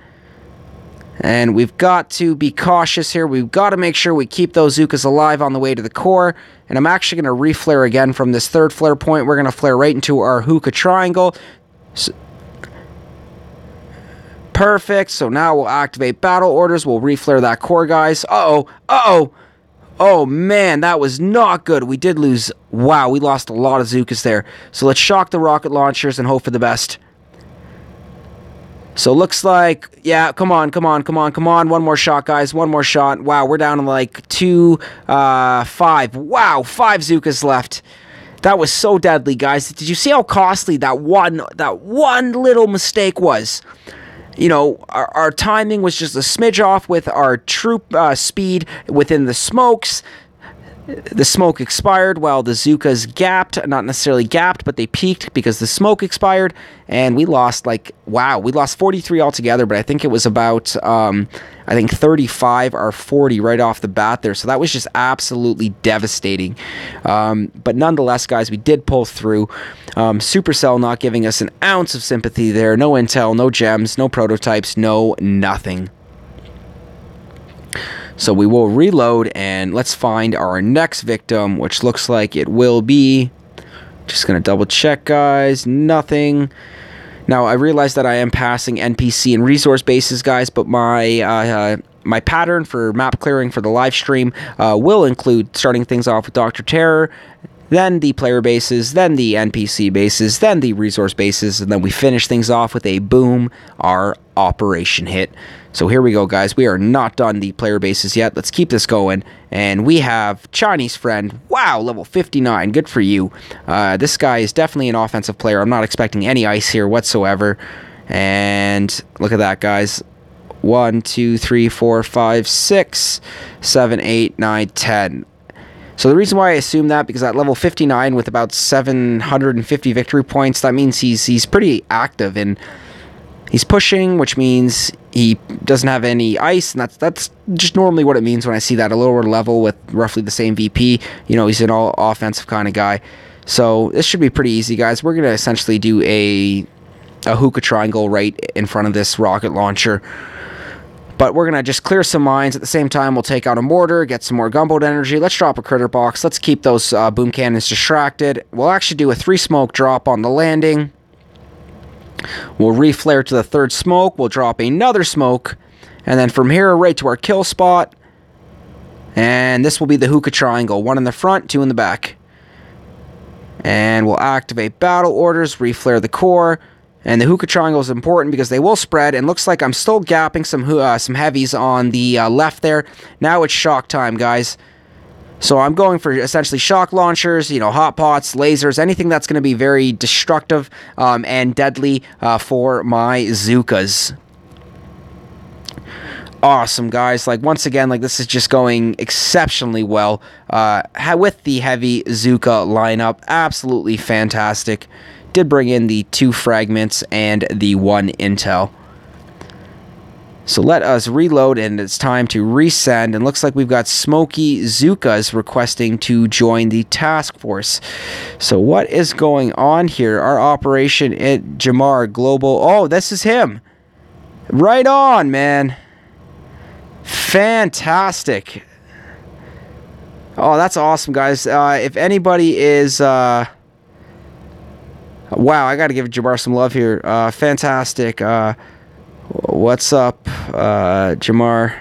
And we've got to be cautious here. We've got to make sure we keep those Zookas alive on the way to the core. And I'm actually going to reflare again from this third flare point. We're going to flare right into our hookah triangle. Perfect. So now we'll activate battle orders. We'll reflare that core, guys. Uh-oh. Oh, man, that was not good. We did lose. Wow, we lost a lot of Zookas there. So let's shock the rocket launchers and hope for the best. So looks like, yeah, come on. One more shot, guys. One more shot. Wow, we're down to like 2, 5. Wow, 5 Zookas left. That was so deadly, guys. Did you see how costly that one little mistake was? Our timing was just a smidge off with our troop speed within the smokes. The smoke expired while the Zookas gapped. Not necessarily gapped, but they peaked because the smoke expired. And we lost, we lost 43 altogether, but I think it was about, 35 or 40 right off the bat there. So that was just absolutely devastating. But nonetheless, guys, we did pull through. Supercell not giving us an ounce of sympathy there. No intel, no gems, no prototypes, no nothing. So we will reload, and let's find our next victim, which looks like it will be... Just going to double check, guys. Nothing. Now, I realize that I am passing NPC and resource bases, guys, but my pattern for map clearing for the live stream will include starting things off with Dr. Terror, then the player bases, then the NPC bases, then the resource bases, and then we finish things off with a boom, our operation hit. So here we go, guys. We are not done the player bases yet. Let's keep this going. And we have Chinese friend. Wow, level 59. Good for you. This guy is definitely an offensive player. I'm not expecting any ice here whatsoever. And look at that, guys. 1, 2, 3, 4, 5, 6, 7, 8, 9, 10. So the reason why I assume that, because at level 59 with about 750 victory points, that means he's pretty active and he's pushing, which means he doesn't have any ice, and that's just normally what it means when I see that. A lower level with roughly the same VP. He's an all offensive kind of guy. So this should be pretty easy, guys. We're going to essentially do a hookah triangle right in front of this rocket launcher. But we're going to just clear some mines. At the same time, we'll take out a mortar, get some more gunboat energy. Let's drop a critter box. Let's keep those boom cannons distracted. We'll actually do a 3-smoke drop on the landing. We'll reflare to the third smoke. We'll drop another smoke. And then from here, right to our kill spot. And this will be the hookah triangle. 1 in the front, 2 in the back. And we'll activate battle orders, reflare the core. And the hookah triangle is important because they will spread. And looks like I'm still gapping some heavies on the left there. Now it's shock time, guys. So I'm going for essentially shock launchers, hot pots, lasers, anything that's going to be very destructive and deadly for my Zookas. awesome, guys. Like, once again, like, this is just going exceptionally well with the Heavy-Zooka lineup. Absolutely fantastic. Did bring in the 2 fragments and the 1 intel. So let us reload, and it's time to resend. And looks like we've got SkullCrusher requesting to join the task force. So what is going on here? Our operation at Jamar Global. Oh, this is him. Right on, man. Fantastic. Oh, that's awesome, guys. If anybody is... wow, I got to give Jamar some love here. Fantastic. What's up, Jamar?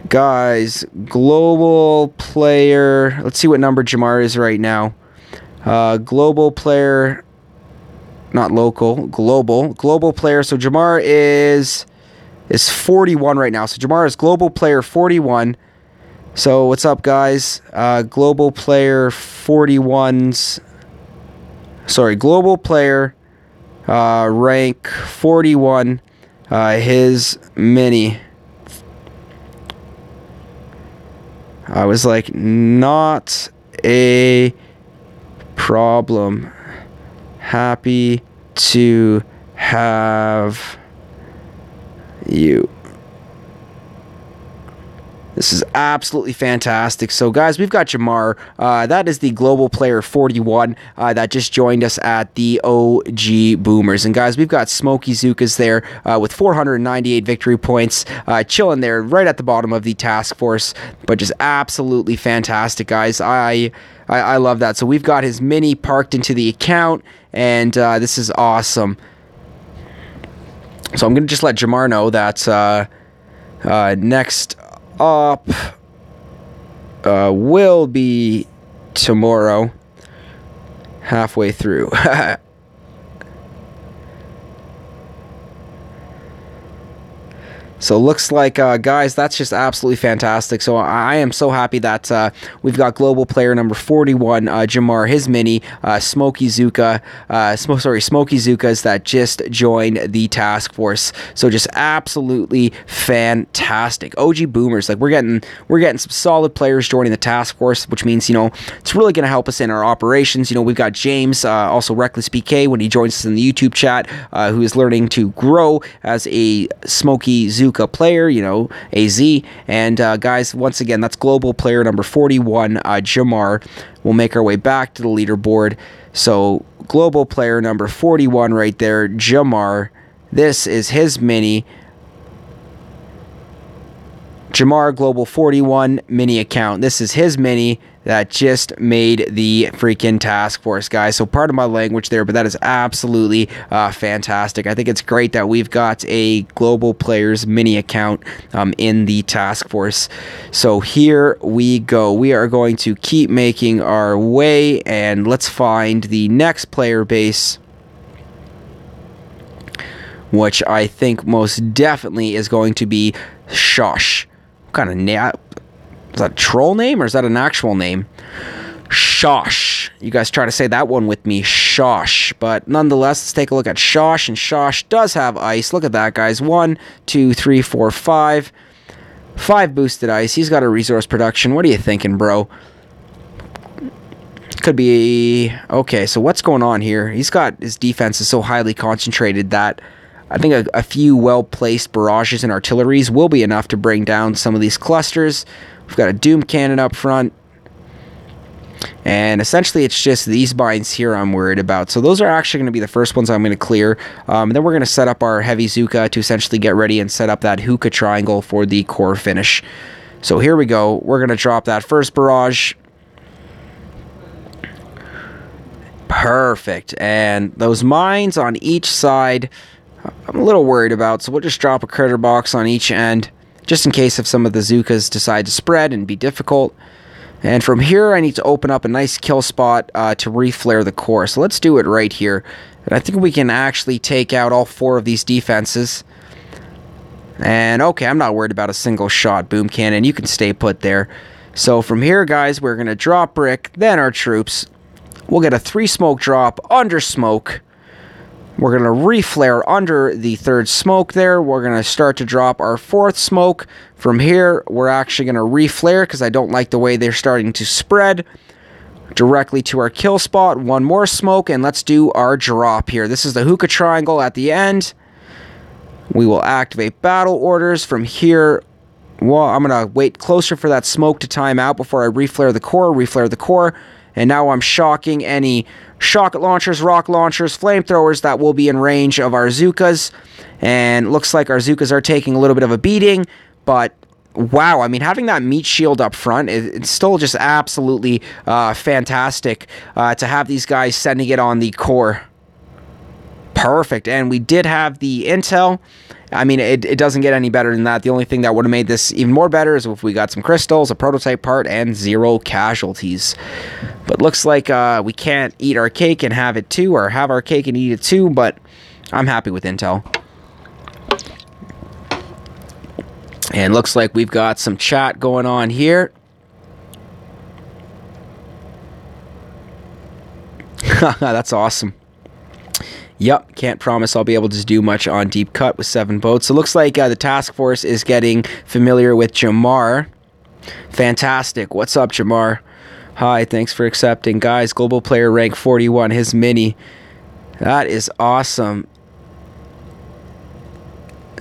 Guys, global player. Let's see what number Jamar is right now. Global player, not local, global player. So Jamar is 41 right now. So Jamar is global player 41. So what's up, guys? Global player 41's. Sorry, global player, rank 41, his mini. I was like, not a problem. Happy to have you. This is absolutely fantastic. So, guys, we've got Jamar. That is the global player 41 that just joined us at the OGboomers. And, guys, we've got SkullCrusher there with 498 victory points, chilling there right at the bottom of the task force. But just absolutely fantastic, guys. I love that. So, we've got his mini parked into the account, and this is awesome. So, I'm going to just let Jamar know that next up will be tomorrow, halfway through. So looks like, guys, that's just absolutely fantastic. So I am so happy that we've got global player number 41, Jamar, his mini, SkullCrusher's that just joined the task force. So just absolutely fantastic. OGboomers, like we're getting some solid players joining the task force, which means, you know, it's really going to help us in our operations. You know, we've got James, also Reckless BK, when he joins us in the YouTube chat, who is learning to grow as a SkullCrusher player, you know, AZ. And guys, once again, that's global player number 41, Jamar. We'll make our way back to the leaderboard. So global player number 41 right there, Jamar. This is his mini. Jamar Global 41 mini account. This is his mini that just made the freaking task force, guys. So pardon my language there, but that is absolutely fantastic. I think it's great that we've got a global players mini account in the task force. So here we go. We are going to keep making our way, and let's find the next player base, which I think most definitely is going to be Shosh. What kind of name? Is that a troll name or is that an actual name? Shosh. You guys try to say that one with me, Shosh. But nonetheless, let's take a look at Shosh. And Shosh does have ice. Look at that, guys. 1, 2, 3, 4, 5. 5 boosted ice. He's got a resource production. What are you thinking, bro? Could be... Okay, so what's going on here? He's got... His defense is so highly concentrated that I think a few well-placed barrages and artilleries will be enough to bring down some of these clusters. We've got a Doom cannon up front. And essentially, it's just these binds here I'm worried about. So those are actually going to be the first ones I'm going to clear. And then we're going to set up our Heavy-Zooka to essentially get ready and set up that hookah triangle for the core finish. So here we go. We're going to drop that first barrage. Perfect. And those mines on each side, I'm a little worried about. So we'll just drop a critter box on each end, just in case if some of the Zookas decide to spread and be difficult. And from here, I need to open up a nice kill spot to reflare the core. So let's do it right here. And I think we can actually take out all 4 of these defenses. And okay, I'm not worried about a single shot boom cannon. You can stay put there. So from here, guys, we're going to drop brick, then our troops. We'll get a 3 smoke drop under smoke. We're going to reflare under the third smoke there. We're going to start to drop our fourth smoke. From here, we're actually going to reflare because I don't like the way they're starting to spread. Directly to our kill spot. One more smoke, and let's do our drop here. This is the hookah triangle at the end. We will activate battle orders. From here, well, I'm going to wait closer for that smoke to time out before I reflare the core. And now I'm shocking any shock launchers, rock launchers, flamethrowers that will be in range of our Zookas. And looks like our Zookas are taking a little bit of a beating, but wow, I mean, having that meat shield up front, it's still just absolutely fantastic to have these guys sending it on the core. Perfect, and we did have the intel. I mean, it doesn't get any better than that. The only thing that would have made this even more better is if we got some crystals, a prototype part, and 0 casualties. But looks like we can't eat our cake and have it too, or have our cake and eat it too, but I'm happy with intel. And looks like we've got some chat going on here. That's awesome. Yep, can't promise I'll be able to do much on Deep Cut with 7 boats. So it looks like the task force is getting familiar with Jamar. Fantastic. What's up, Jamar? Hi, thanks for accepting. Guys, global player rank 41, his mini. That is awesome.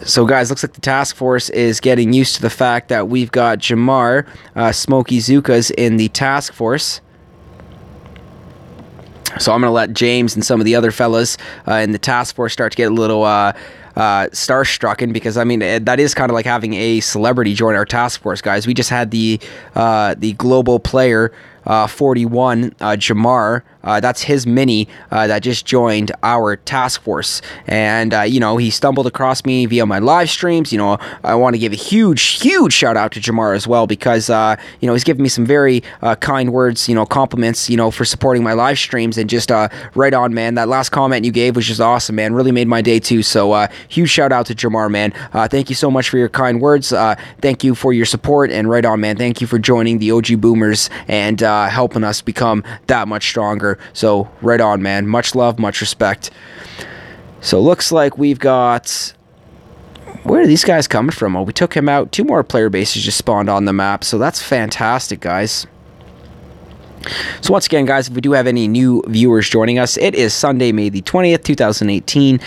So guys, looks like the task force is getting used to the fact that we've got Jamar, Smoky Zookas in the task force. So I'm going to let James and some of the other fellas in the task force start to get a little starstruck, because I mean that is kind of like having a celebrity join our task force, guys. We just had the global player 41 Jamar. That's his mini that just joined our task force, and you know, he stumbled across me via my live streams. You know, I want to give a huge shout out to Jamar as well, because you know, he's given me some very kind words, you know, compliments, you know, for supporting my live streams, and just right on, man. That last comment you gave was just awesome, man. Really made my day too. So huge shout out to Jamar, man. Thank you so much for your kind words. Thank you for your support, and right on, man. Thank you for joining the OG Boomers and helping us become that much stronger. So right on, man. Much love, much respect. So looks like we've got, where are these guys coming from? Oh, we took him out. 2 more player bases just spawned on the map, so that's fantastic, guys. So once again, guys, if we do have any new viewers joining us, it is Sunday, May the 20th, 2018.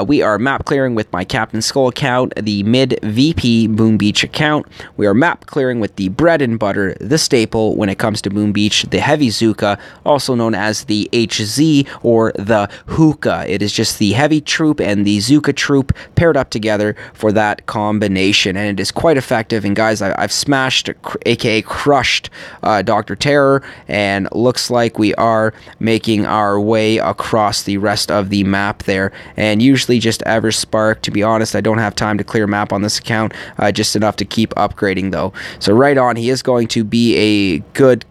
We are map clearing with my Cpt.Skull account, the mid VP Boom Beach account. We are map clearing with the bread and butter, the staple when it comes to Boom Beach, the Heavy-Zooka, also known as the HZ or the Hookah. It is just the Heavy troop and the Zooka troop paired up together for that combination, and it is quite effective. And guys, I've smashed, aka crushed, Dr. Terror, and looks like we are making our way across the rest of the map there. And usually just Everspark. To be honest, I don't have time to clear map on this account, just enough to keep upgrading though. So right on, he is going to be a good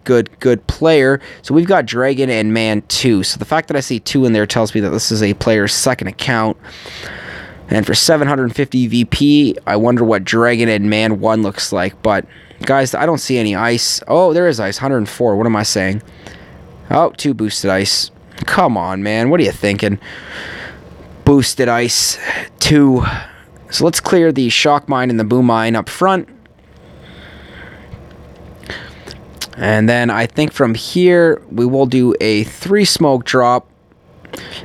player. So we've got Dragon and Man 2. So the fact that I see 2 in there tells me that this is a player's second account. And for 750 VP, I wonder what Dragon and Man 1 looks like. But guys, I don't see any ice. Oh, there is ice. 104. What am I saying? Oh, 2 boosted ice. Come on, man. What are you thinking? Boosted ice. 2. So let's clear the shock mine and the boom mine up front. And then I think from here, we will do a 3 smoke drop.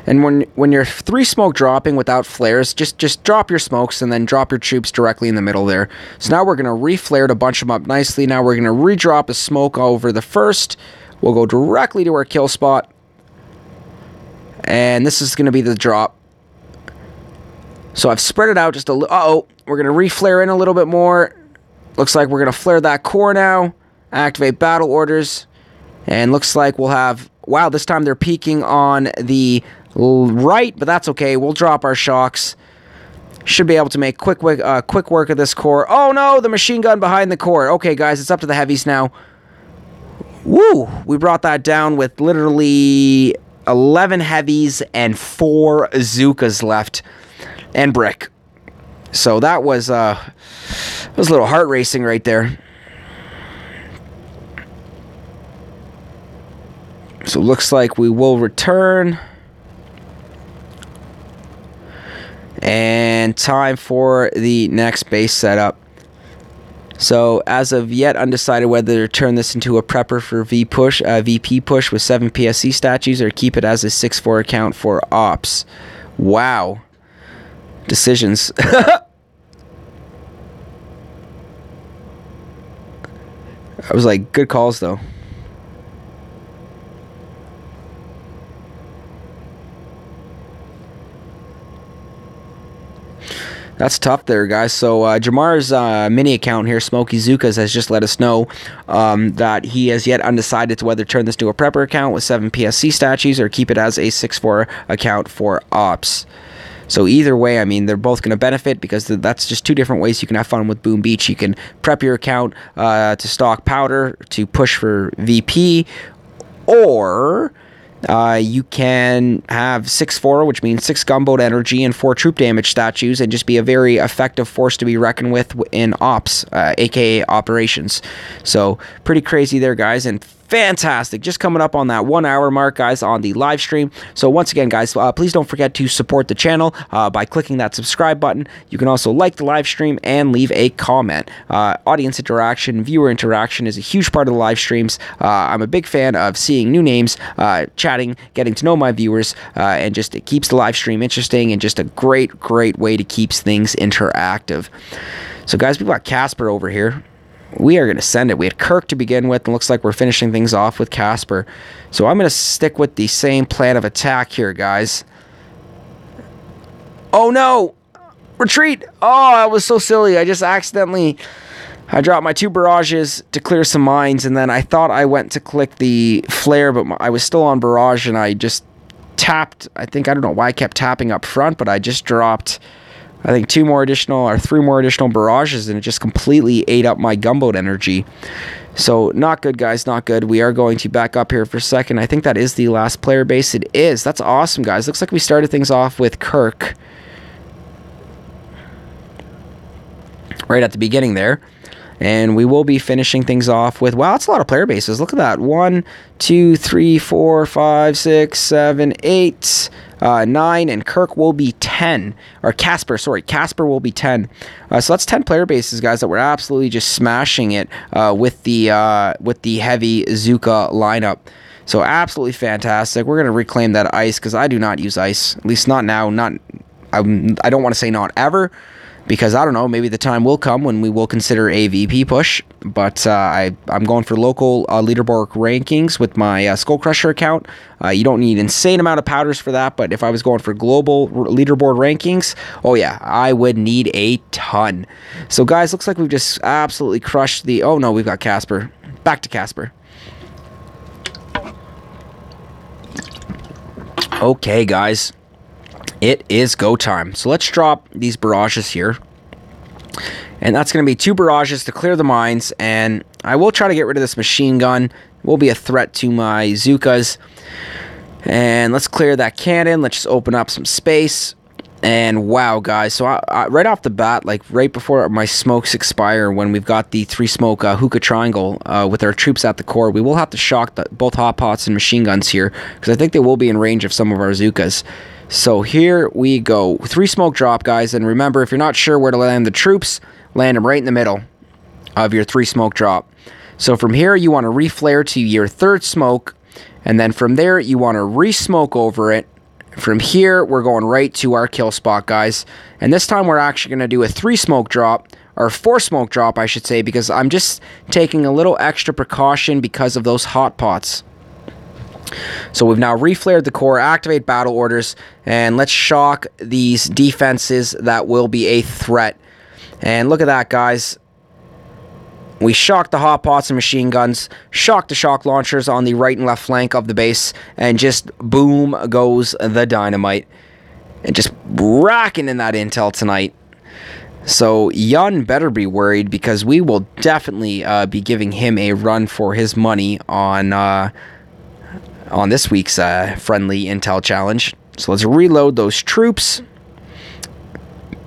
And when you're 3 smoke dropping without flares, just drop your smokes and then drop your troops directly in the middle there. So now we're going to re-flare to bunch them up nicely. Now we're going to re-drop a smoke over the first. We'll go directly to our kill spot. And this is going to be the drop. So I've spread it out just a little. Uh-oh. We're going to re-flare in a little bit more. Looks like we're going to flare that core now. Activate battle orders. And looks like we'll have... Wow, this time they're peeking on the right, but that's okay. We'll drop our shocks. Should be able to make quick work of this core. Oh no, the machine gun behind the core. Okay, guys, it's up to the heavies now. Woo! We brought that down with literally 11 heavies and 4 Zookas left. And brick. So that was a little heart racing right there. So looks like we will return. And time for the next base setup. So, as of yet, undecided whether to turn this into a prepper for VP push with 7 PSC statues or keep it as a 6-4 account for ops. Wow. Decisions. I was like, good calls, though. That's tough there, guys. So Jamar's mini account here, Heavy-Zooka, has just let us know that he has yet undecided to whether to turn this to a prepper account with 7 PSC statues or keep it as a 6-4 account for ops. So either way, I mean, they're both going to benefit because that's just two different ways you can have fun with Boom Beach. You can prep your account to stock powder to push for VP, or you can have 6-4, which means 6 gunboat energy and 4 troop damage statues, and just be a very effective force to be reckoned with in ops, aka operations. So pretty crazy there, guys, and fantastic. Just coming up on that 1 hour mark, guys, on the live stream. So once again, guys, please don't forget to support the channel by clicking that subscribe button. You can also like the live stream and leave a comment. Audience interaction, viewer interaction is a huge part of the live streams. I'm a big fan of seeing new names, chatting, getting to know my viewers, and just it keeps the live stream interesting and just a great way to keep things interactive. So guys, we've got Casper over here. We are going to send it. We had Kirk to begin with, and looks like we're finishing things off with Casper. So I'm going to stick with the same plan of attack here, guys. Oh, no! Retreat! Oh, I was so silly. I just accidentally... I dropped my 2 barrages to clear some mines, and then I thought I went to click the flare, but I was still on barrage, and I just tapped. I don't know why I kept tapping up front, but I just dropped... I think 3 more additional barrages, and it just completely ate up my gunboat energy. So not good, guys, not good. We are going to back up here for a second. I think that is the last player base. It is. That's awesome, guys. Looks like we started things off with Kirk right at the beginning there. And we will be finishing things off with, wow, that's a lot of player bases. Look at that. 1, 2, 3, 4, 5, 6, 7, 8, 9, and Kirk will be 10. Or Casper will be 10. So that's 10 player bases, guys, that we're absolutely just smashing it with the Heavy-Zooka lineup. So absolutely fantastic. We're going to reclaim that ice because I do not use ice. At least not now. I don't want to say not ever, because I don't know, maybe the time will come when we will consider a VP push. But I'm going for local leaderboard rankings with my SkullCrusher account. You don't need insane amount of powders for that, but if I was going for global leaderboard rankings, oh yeah, I would need a ton. So guys, looks like we've just absolutely crushed the... Oh no, we've got Casper. Back to Casper. Okay, guys. It is go time. So let's drop these barrages here. And that's going to be 2 barrages to clear the mines. And I will try to get rid of this machine gun. It will be a threat to my Zookas. And let's clear that cannon. Let's just open up some space. And wow, guys. So right off the bat, like right before my smokes expire, when we've got the 3-smoke hookah triangle with our troops at the core, we will have to shock both hot pots and machine guns here, because I think they will be in range of some of our Zookas. So here we go. 3-smoke drop, guys. And remember, if you're not sure where to land the troops, land them right in the middle of your 3-smoke drop. So from here, you want to reflare to your 3rd smoke. And then from there, you want to re-smoke over it. From here, we're going right to our kill spot, guys. And this time, we're actually going to do a 3-smoke drop. Or 4-smoke drop, I should say, because I'm just taking a little extra precaution because of those hot pots. So we've now reflared the core, activate battle orders, and let's shock these defenses that will be a threat. And look at that, guys. We shocked the hot pots and machine guns, shocked the shock launchers on the right and left flank of the base, and just boom goes the dynamite. And just racking in that intel tonight. So Yun better be worried, because we will definitely be giving him a run for his money on this week's friendly intel challenge. So let's reload those troops.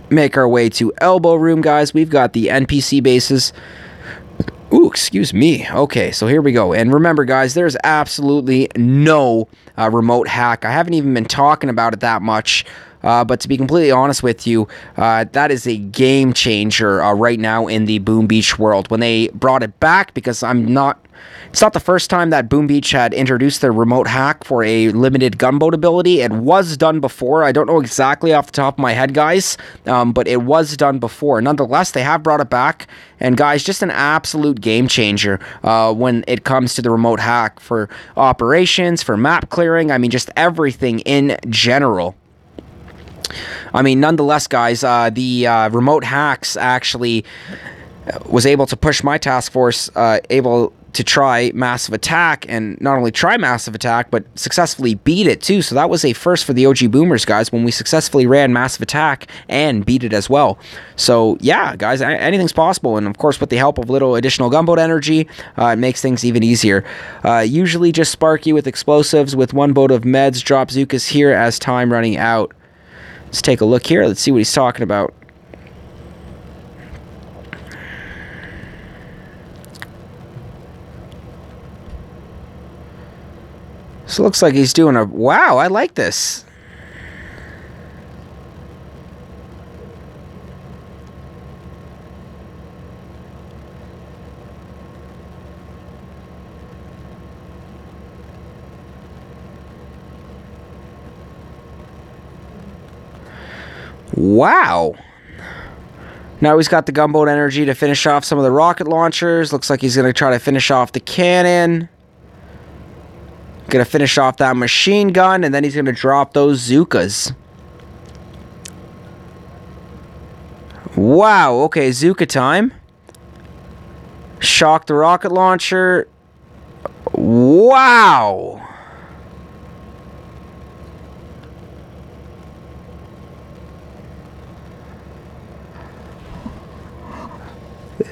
Make our way to elbow room, guys. We've got the NPC bases. Ooh, excuse me. Okay, so here we go. And remember, guys, there's absolutely no remote hack. I haven't even been talking about it that much but to be completely honest with you, that is a game changer right now in the Boom Beach world. When they brought it back, because it's not the first time that Boom Beach had introduced their remote hack for a limited gunboat ability. It was done before. I don't know exactly off the top of my head, guys, but it was done before. Nonetheless, they have brought it back, and guys, just an absolute game changer when it comes to the remote hack for operations, for map clearing, I mean, just everything in general. I mean, nonetheless, guys, the remote hacks actually was able to push my task force able to try Massive Attack, and not only try Massive Attack, but successfully beat it too. So that was a first for the OGboomers, guys, when we successfully ran Massive Attack and beat it as well. So yeah, guys, anything's possible, and of course with the help of little additional gunboat energy, it makes things even easier. Usually just Sparky with explosives with one boat of meds. Drop Zookas here as time running out. Let's take a look here. Let's see what he's talking about. So it looks like he's doing a... Wow, I like this. Wow. Now he's got the gunboat energy to finish off some of the rocket launchers. Looks like he's going to try to finish off the cannon. Gonna finish off that machine gun, and then he's gonna drop those Zookas. Wow, okay, Zooka time. Shock the rocket launcher. Wow.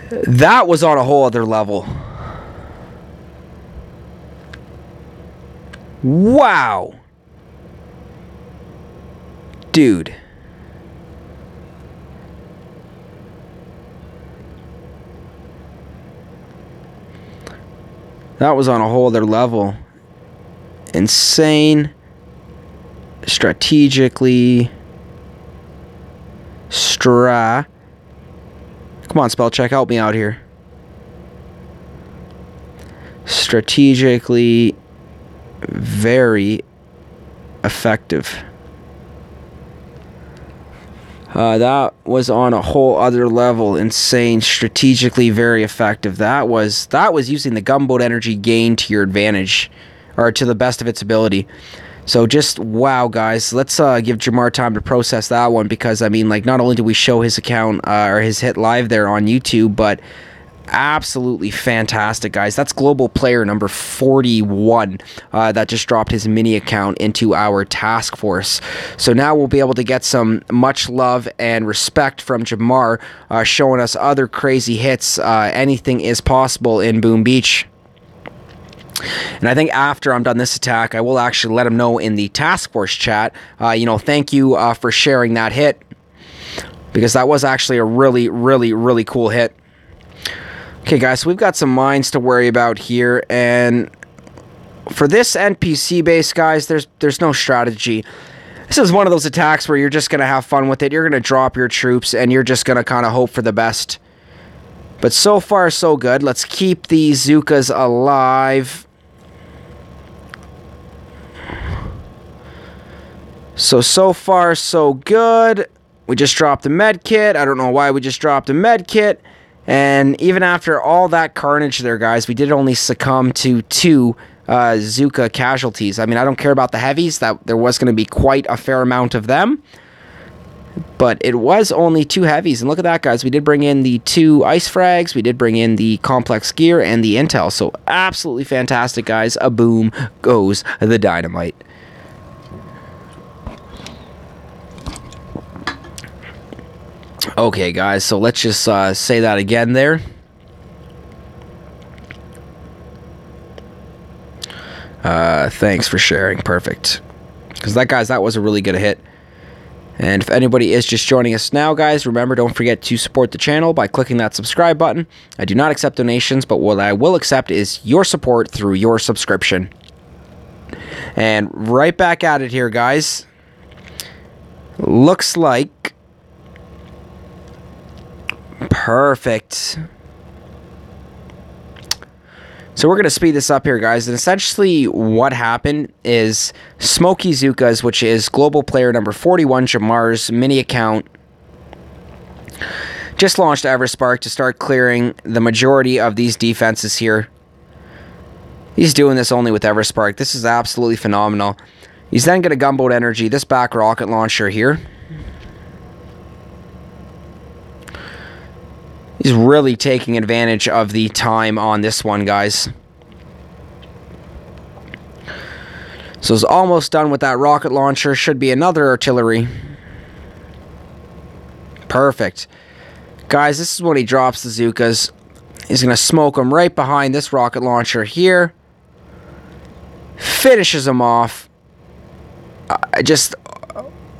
That was on a whole other level. Wow. Dude. That was on a whole other level. Insane. Strategically. Come on, spell check, help me out here. Strategically very effective. That was on a whole other level. Insane. Strategically very effective. That was using the gunboat energy gain to your advantage, or to the best of its ability. So just wow, guys. Let's give Jamar time to process that one, because I mean, like, not only did we show his account or his hit live there on YouTube, but absolutely fantastic, guys. That's global player number 41 that just dropped his mini account into our task force. So now we'll be able to get some much love and respect from Jamar, showing us other crazy hits. Anything is possible in Boom Beach. And I think after I'm done this attack, I will actually let him know in the task force chat, you know, thank you for sharing that hit, because that was actually a really, really, really cool hit. Okay, guys, so we've got some mines to worry about here, and for this NPC base, guys, there's no strategy. This is one of those attacks where you're just going to have fun with it. You're going to drop your troops, and you're just going to kind of hope for the best. But so far, so good. Let's keep these Zookas alive. So far, so good. We just dropped a med kit. I don't know why we just dropped a med kit. And even after all that carnage there, guys, we did only succumb to 2 Zooka casualties. I mean, I don't care about the heavies. That there was going to be quite a fair amount of them. But it was only 2 heavies. And look at that, guys. We did bring in the 2 ice frags. We did bring in the complex gear and the intel. So absolutely fantastic, guys. A boom goes the dynamite. Okay, guys, so let's just say that again there. Thanks for sharing. Perfect. Because that was a really good hit. And if anybody is just joining us now, guys, remember, don't forget to support the channel by clicking that subscribe button. I do not accept donations, but what I will accept is your support through your subscription. And right back at it here, guys. Looks like... Perfect. So we're going to speed this up here, guys. And essentially what happened is Smokey Zookas, which is global player number 41, Jamar's mini account, just launched Everspark to start clearing the majority of these defenses here. He's doing this only with Everspark. This is absolutely phenomenal. He's then going to gunboat energy this back rocket launcher here. He's really taking advantage of the time on this one, guys. So he's almost done with that rocket launcher. Should be another artillery. Perfect. Guys, this is when he drops the Zookas. He's going to smoke them right behind this rocket launcher here. Finishes them off.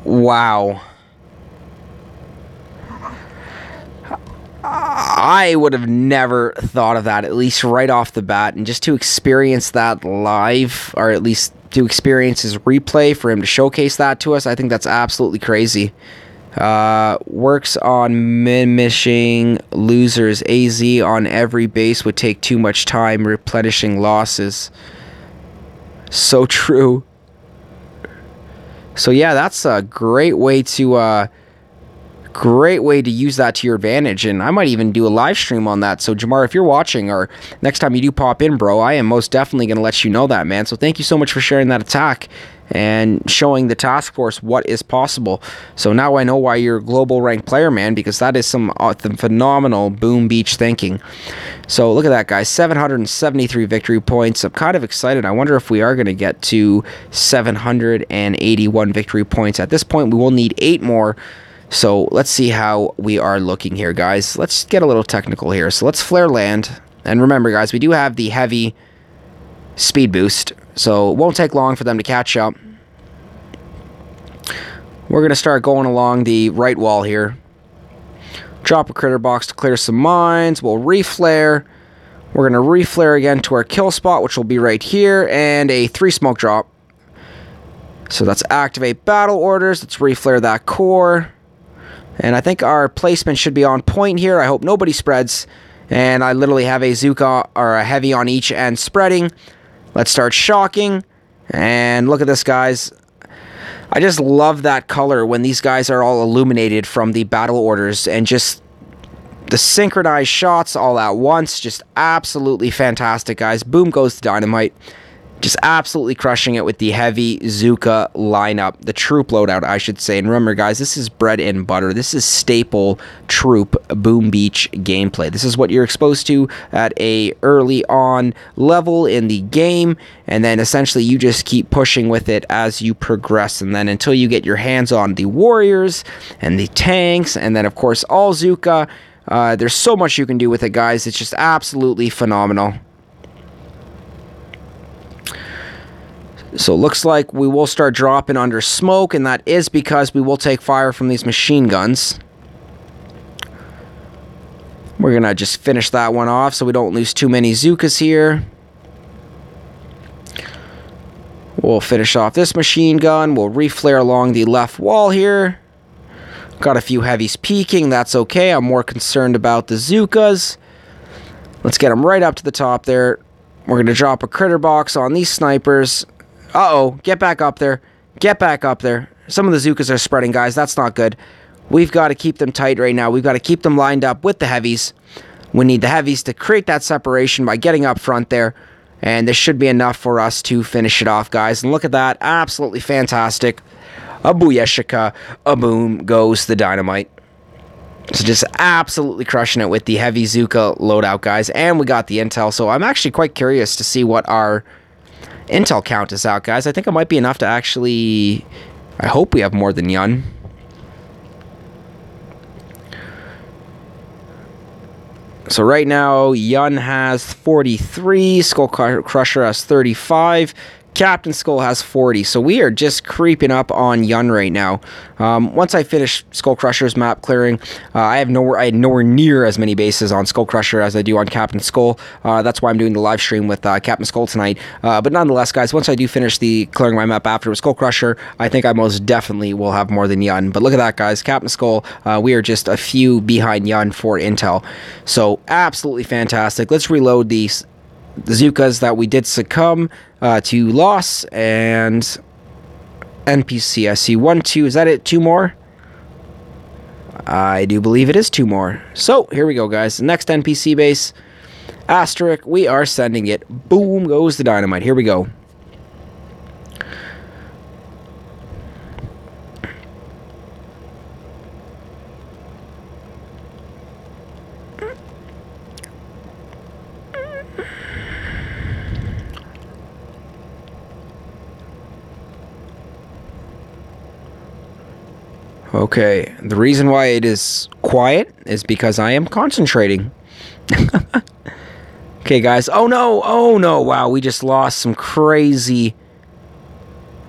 Wow. I would have never thought of that, at least right off the bat. And just to experience that live, or at least to experience his replay, for him to showcase that to us, I think that's absolutely crazy. Works on mimishing losers. AZ on every base would take too much time replenishing losses. So true. So yeah, that's a great way to use that to your advantage, and I might even do a live stream on that. So Jamar, if you're watching, or next time you do pop in, bro, I am most definitely going to let you know that, man. So thank you so much for sharing that attack and showing the task force what is possible. So now I know why you're a global ranked player, man, because that is some phenomenal boom beach thinking. So look at that, guys. 773 victory points. I'm kind of excited. I wonder if we are going to get to 781 victory points. At this point, we will need 8 more. So let's see how we are looking here, guys. Let's get a little technical here. So let's flare land. And remember, guys, we do have the heavy speed boost, so it won't take long for them to catch up. We're going to start going along the right wall here. Drop a critter box to clear some mines. We'll reflare. We're going to reflare again to our kill spot, which will be right here, and a 3 smoke drop. So let's activate battle orders. Let's reflare that core. And I think our placement should be on point here. I hope nobody spreads. And I literally have a Zooka or a heavy on each end spreading. Let's start shocking. And look at this, guys. I just love that color when these guys are all illuminated from the battle orders. And just the synchronized shots all at once. Just absolutely fantastic, guys. Boom goes the dynamite. Just absolutely crushing it with the Heavy-Zooka lineup. The troop loadout, I should say. And remember, guys, this is bread and butter. This is staple troop Boom Beach gameplay. This is what you're exposed to at a early on level in the game. And then essentially you just keep pushing with it as you progress. And then until you get your hands on the warriors and the tanks. And then, of course, all Zooka. There's so much you can do with it, guys. It's just absolutely phenomenal. So it looks like we will start dropping under smoke, and that is because we will take fire from these machine guns. We're going to just finish that one off so we don't lose too many Zookas here. We'll finish off this machine gun. We'll reflare along the left wall here. Got a few heavies peeking. That's okay. I'm more concerned about the Zookas. Let's get them right up to the top there. We're going to drop a critter box on these snipers. Uh-oh, get back up there. Get back up there. Some of the Zookas are spreading, guys. That's not good. We've got to keep them tight right now. We've got to keep them lined up with the heavies. We need the heavies to create that separation by getting up front there. And this should be enough for us to finish it off, guys. And look at that. Absolutely fantastic. A booyashika. A boom goes the dynamite. So just absolutely crushing it with the Heavy-Zooka loadout, guys. And we got the intel. So I'm actually quite curious to see what our intel count is out, guys. I think it might be enough to actually... I hope we have more than Yun. So right now, Yun has 43, SkullCrusher has 35, Cpt.Skull has 40, so we are just creeping up on Yun right now. Once I finish SkullCrusher's map clearing, I had nowhere near as many bases on SkullCrusher as I do on Cpt.Skull. That's why I'm doing the live stream with Cpt.Skull tonight. But nonetheless, guys, once I do finish the clearing my map after with SkullCrusher, I think I most definitely will have more than Yun. But look at that, guys. Cpt.Skull, we are just a few behind Yun for intel. So absolutely fantastic. Let's reload the Zookas that we did succumb to loss, and NPC. I see 1, 2. Is that it? 2 more? I do believe it is 2 more. So here we go, guys. The next NPC base, asterisk. We are sending it. Boom goes the dynamite. Here we go. Okay, the reason why it is quiet is because I am concentrating. Okay, guys. Oh no, wow, we just lost some crazy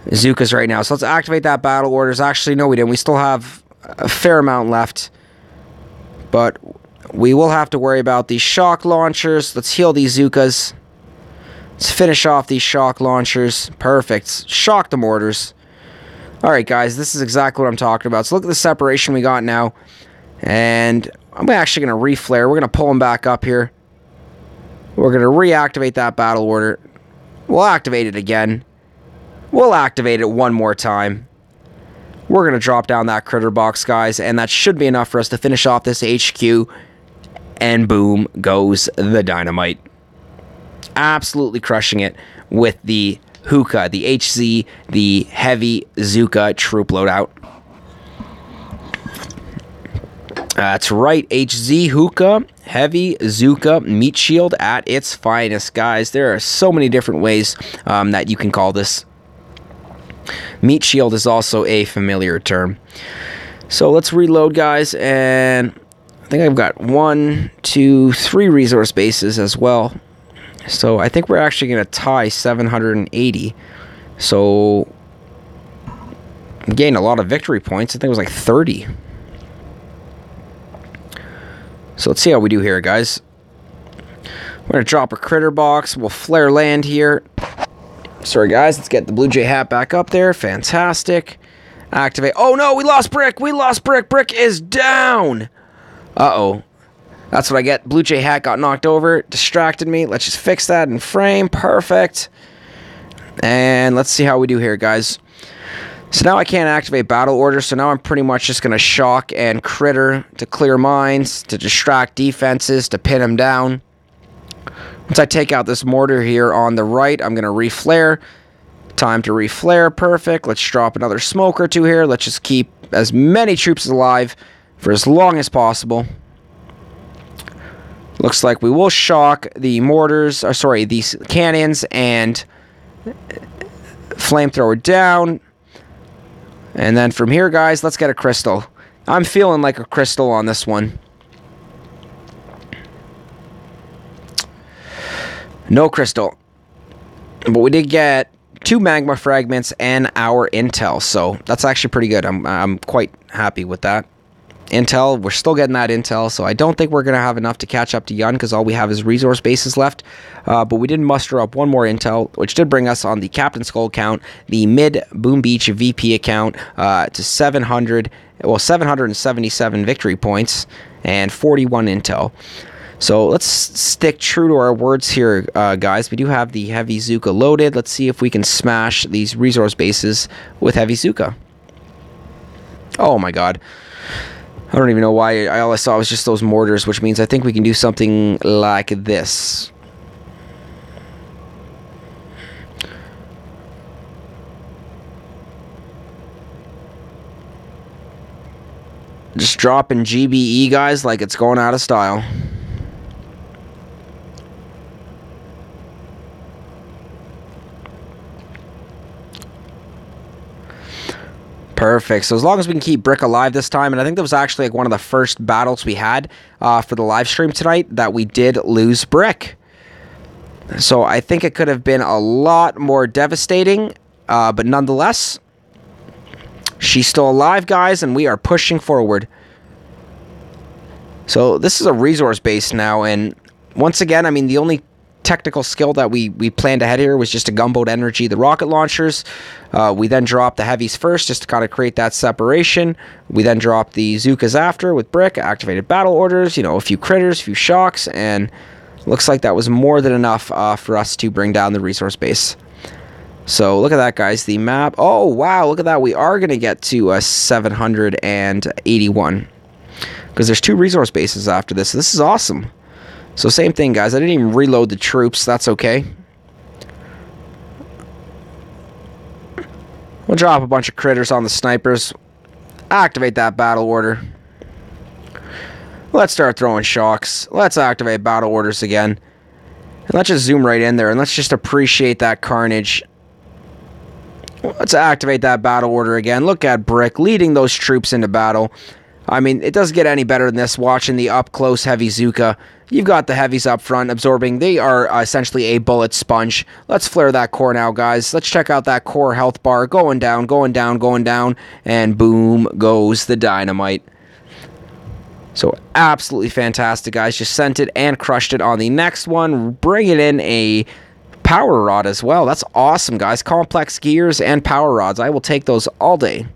Zookas right now. So let's activate that battle orders. Actually, no, we didn't. We still have a fair amount left. But we will have to worry about these shock launchers. Let's heal these Zookas. Let's finish off these shock launchers. Perfect. Shock the mortars. Alright, guys, this is exactly what I'm talking about. So look at the separation we got now. And I'm actually going to reflare. We're going to pull them back up here. We're going to reactivate that battle order. We'll activate it again. We'll activate it one more time. We're going to drop down that critter box, guys. And that should be enough for us to finish off this HQ. And boom goes the dynamite. Absolutely crushing it with the Hookah, the HZ, the Heavy-Zooka troop loadout. That's right, HZ Hookah, Heavy-Zooka meat shield at its finest, guys. There are so many different ways that you can call this. Meat shield is also a familiar term. So let's reload, guys, and I think I've got 1, 2, 3 resource bases as well. So I think we're actually going to tie 780. So gained a lot of victory points. I think it was like 30. So let's see how we do here, guys. We're going to drop a critter box. We'll flare land here. Sorry, guys. Let's get the Blue Jay hat back up there. Fantastic. Activate. Oh, no. We lost Brick. We lost Brick. Brick is down. Uh-oh. That's what I get. Blue Jay hat got knocked over. Distracted me. Let's just fix that in frame. Perfect. And let's see how we do here, guys. So now I can't activate battle order. So now I'm pretty much just going to shock and critter to clear mines, to distract defenses, to pin them down. Once I take out this mortar here on the right, I'm going to reflare. Time to reflare. Perfect. Let's drop another smoke or 2 here. Let's just keep as many troops alive for as long as possible. Looks like we will shock the mortars, or sorry, these cannons and flamethrower down. And then from here, guys, let's get a crystal. I'm feeling like a crystal on this one. No crystal. But we did get 2 magma fragments and our intel, so that's actually pretty good. I'm quite happy with that. Intel, we're still getting that intel, so I don't think we're going to have enough to catch up to Yun, because all we have is resource bases left. But we did muster up 1 more intel, which did bring us on the Cpt.Skull count, the mid Boom Beach VP account, to 777 victory points and 41 intel. So let's stick true to our words here, guys. We do have the Heavy-Zooka loaded. Let's see if we can smash these resource bases with Heavy-Zooka. Oh my god. I don't even know why. All I saw was just those mortars, which means I think we can do something like this. Just dropping GBE, guys, like it's going out of style. Perfect. So as long as we can keep Brick alive this time, and I think that was actually like one of the first battles we had for the live stream tonight that we did lose Brick. So I think it could have been a lot more devastating, but nonetheless, she's still alive, guys, and we are pushing forward. So this is a resource base now, and once again, I mean, the only technical skill that we planned ahead here was just to gunboat energy the rocket launchers. We then dropped the heavies first just to kind of create that separation. We then dropped the Zookas after with brick, activated battle orders, you know, a few critters, a few shocks, and looks like that was more than enough for us to bring down the resource base. So look at that, guys. The map. Oh, wow. Look at that. We are going to get to 781 because there's 2 resource bases after this. This is awesome. So same thing, guys. I didn't even reload the troops. That's okay. We'll drop a bunch of critters on the snipers. Activate that battle order. Let's start throwing shocks. Let's activate battle orders again. And let's just zoom right in there and let's just appreciate that carnage. Let's activate that battle order again. Look at Brick leading those troops into battle. I mean, it doesn't get any better than this watching the up-close Heavy-Zooka. You've got the heavies up front absorbing. They are essentially a bullet sponge. Let's flare that core now, guys. Let's check out that core health bar. Going down, going down, going down. And boom goes the dynamite. So absolutely fantastic, guys. Just sent it and crushed it on the next one. Bringing in a power rod as well. That's awesome, guys. Complex gears and power rods. I will take those all day.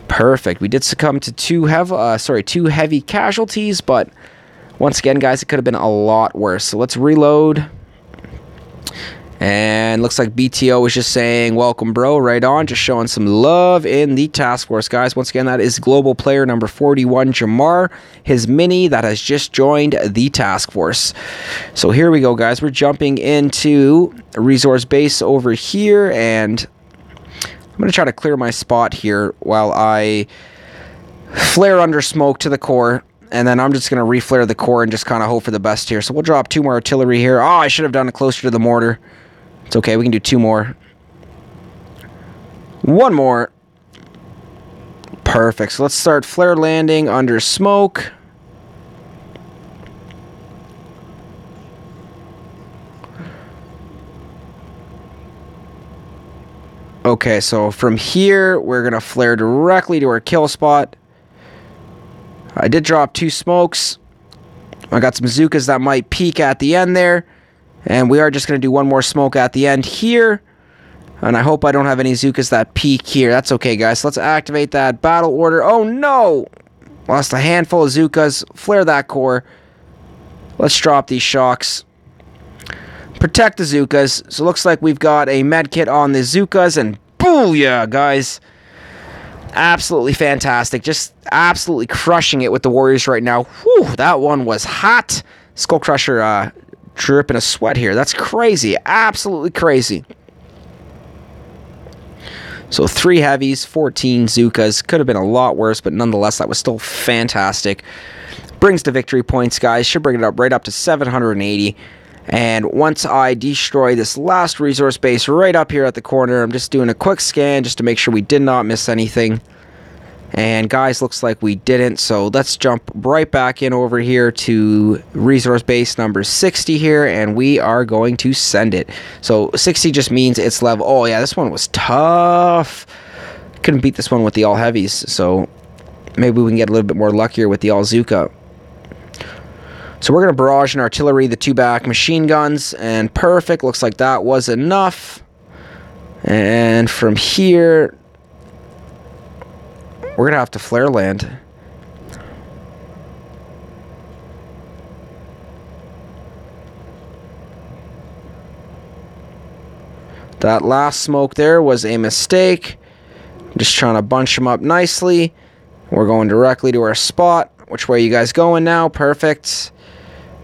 Perfect. We did succumb to two heavy casualties, but once again, guys, it could have been a lot worse. So let's reload. And looks like BTO is just saying, welcome, bro, right on. Just showing some love in the task force, guys. Once again, that is global player number 41, Jamar, his mini that has just joined the task force. So here we go, guys. We're jumping into a resource base over here, and I'm going to try to clear my spot here while I flare under smoke to the core. And then I'm just going to reflare the core and just kind of hope for the best here. So we'll drop 2 more artillery here. Oh, I should have done it closer to the mortar. It's okay, we can do 2 more. 1 more. Perfect. So let's start flare landing under smoke. Okay, so from here, we're going to flare directly to our kill spot. I did drop 2 smokes. I got some Zookas that might peek at the end there. And we are just going to do 1 more smoke at the end here. And I hope I don't have any Zookas that peek here. That's okay, guys. So let's activate that battle order. Oh, no! Lost a handful of Zookas. Flare that core. Let's drop these shocks. Protect the Zookas. So it looks like we've got a med kit on the Zookas. And booyah, guys. Absolutely fantastic. Just absolutely crushing it with the Warriors right now. Whew, that one was hot. SkullCrusher dripping a sweat here. That's crazy. Absolutely crazy. So 3 heavies, 14 Zookas. Could have been a lot worse, but nonetheless, that was still fantastic. Brings the victory points, guys. Should bring it up right up to 780. And once I destroy this last resource base right up here at the corner, I'm just doing a quick scan just to make sure we did not miss anything. And guys, looks like we didn't, so let's jump right back in over here to resource base number 60 here, and we are going to send it. So 60 just means it's level. Oh yeah, this one was tough. Couldn't beat this one with the all heavies, so maybe we can get a little bit more luckier with the all Zooka. So we're going to barrage and artillery the 2 back machine guns, and perfect. Looks like that was enough. And from here, we're going to have to flare land. That last smoke there was a mistake. I'm just trying to bunch them up nicely. We're going directly to our spot. Which way are you guys going now? Perfect.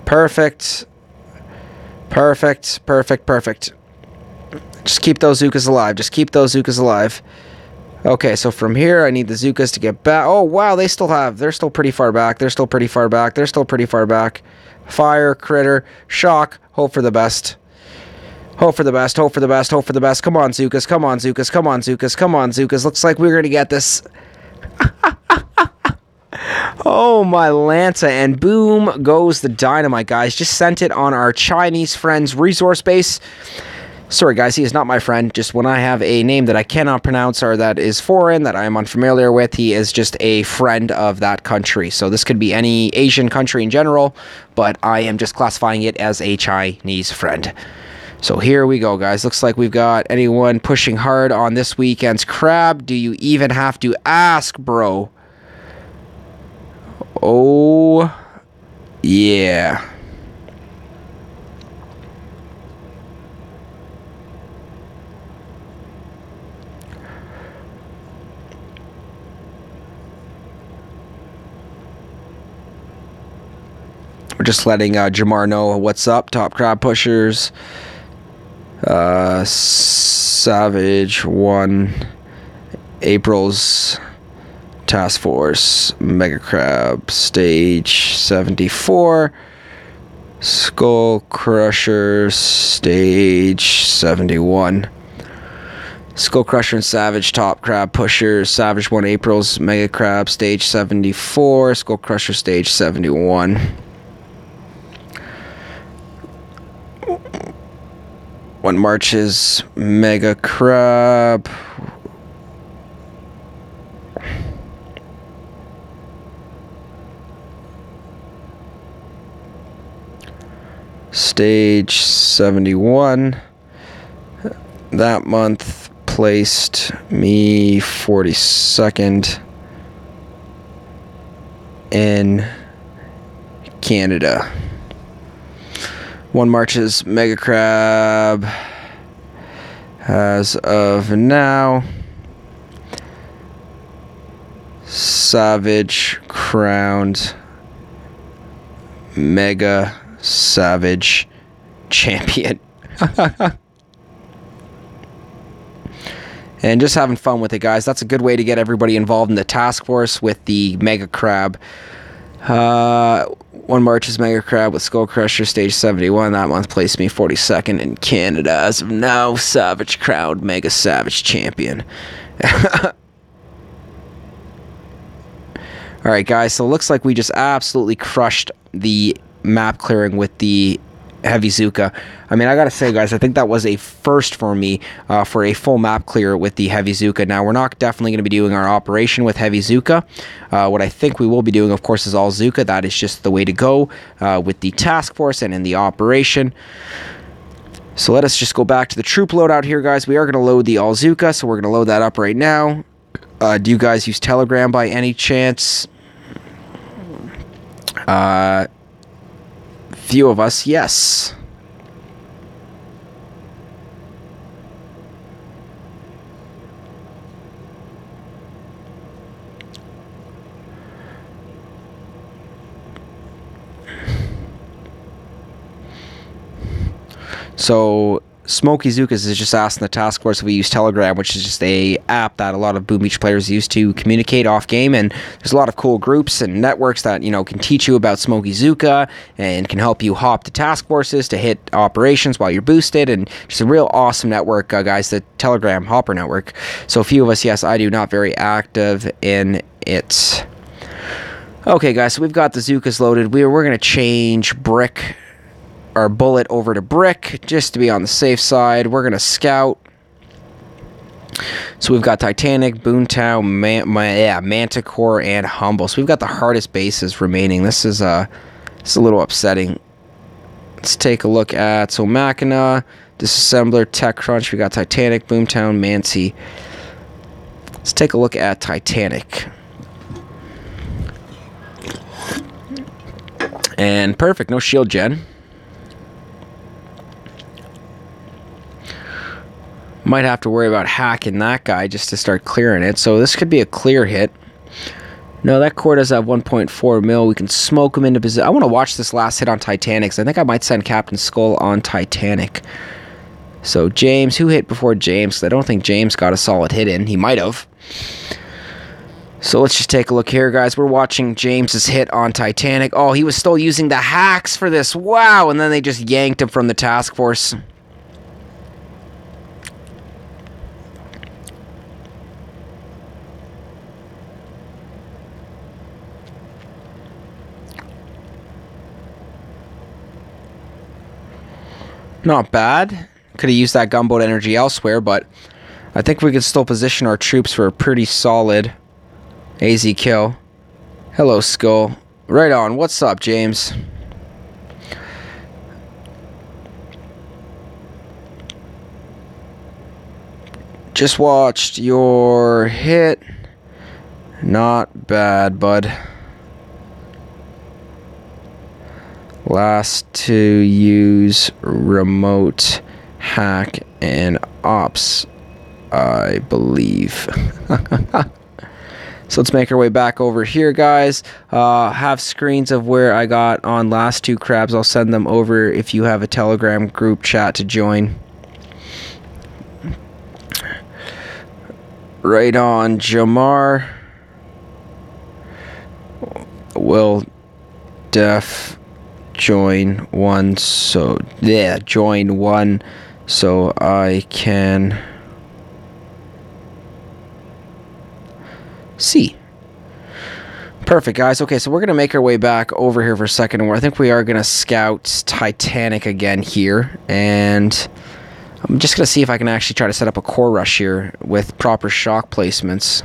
Perfect. Perfect. Perfect. Perfect. Just keep those Zookas alive. Just keep those Zookas alive. Okay, so from here, I need the Zookas to get back. Oh, wow, they're still pretty far back. They're still pretty far back. They're still pretty far back. Fire, critter, shock, hope for the best. Hope for the best, hope for the best, hope for the best. Come on, Zookas, come on, Zookas, come on, Zookas, come on, Zookas. Looks like we're going to get this. Oh, my Lanta, and boom goes the dynamite, guys. Just sent it on our Chinese friend's resource base. Sorry, guys, he is not my friend. Just when I have a name that I cannot pronounce or that is foreign, that I am unfamiliar with, he is just a friend of that country. So this could be any Asian country in general, but I am just classifying it as a Chinese friend. So here we go, guys. Looks like we've got anyone pushing hard on this weekend's crab. Do you even have to ask, bro? Oh, yeah. We're just letting Jamar know what's up. Top crab pushers. Savage 1. April's Task Force. Mega Crab. Stage 74. SkullCrusher. Stage 71. SkullCrusher and Savage top crab pushers. Savage 1 April's Mega Crab. Stage 74. SkullCrusher stage 71. One March's Mega Crab. Stage 71. That month placed me 42nd in Canada. One March's Mega Crab as of now. Savage crowned Mega Savage champion. And just having fun with it, guys. That's a good way to get everybody involved in the task force with the Mega Crab. One March's Mega Crab with SkullCrusher stage 71. That month placed me 42nd in Canada. As of now, Savage crowned Mega Savage champion. Alright, guys. So it looks like we just absolutely crushed the map clearing with the Heavy-Zooka. I mean, I gotta say, guys, I think that was a first for me for a full map clear with the Heavy-Zooka. Now, we're not definitely going to be doing our operation with Heavy-Zooka. What I think we will be doing, of course, is all Zooka. That is just the way to go with the task force and in the operation. So let us just go back to the troop loadout here, guys. We are going to load the all Zooka, so we're going to load that up right now. Do you guys use Telegram by any chance? Few of us, yes. So Smokey Zookas is just asking the task force if we use Telegram, which is just a app that a lot of Boom Beach players use to communicate off game, and there's a lot of cool groups and networks that, you know, can teach you about Smokey Zooka and can help you hop to task forces to hit operations while you're boosted, and just a real awesome network, guys, the Telegram Hopper network. So a few of us, yes, I do, not very active in it. Okay, guys, so we've got the Zookas loaded. We're going to change Brick our Bullet over to Brick just to be on the safe side. We're gonna scout. So we've got Titanic, Boomtown, Manticore, and Humble. So we've got the hardest bases remaining. This is a little upsetting. Let's take a look at Machina, Disassembler, TechCrunch. We got Titanic, Boomtown, Mancy. Let's take a look at Titanic. And perfect, no shield gen. Might have to worry about hacking that guy just to start clearing it. So this could be a clear hit. No, that core does have 1.4 mil. We can smoke him into position. I want to watch this last hit on Titanic. So I think I might send Cpt.Skull on Titanic. So James, who hit before James? I don't think James got a solid hit in. He might have. So let's just take a look here, guys. We're watching James's hit on Titanic. Oh, he was still using the hacks for this. Wow. And then they just yanked him from the task force. Not bad. Could have used that gunboat energy elsewhere, but I think we could still position our troops for a pretty solid AZ kill. Hello, Skull. Right on. What's up, James? Just watched your hit. Not bad, bud. Last to use remote hack and ops, I believe. So let's make our way back over here, guys. Have screens of where I got on last two crabs. I'll send them over if you have a Telegram group chat to join. Right on, Jamar. Will def join one, so yeah, join one so I can see. Perfect, guys. Okay, so we're gonna make our way back over here for a second, and I think we are gonna scout Titanic again here, and I'm just gonna see if I can actually try to set up a core rush here with proper shock placements.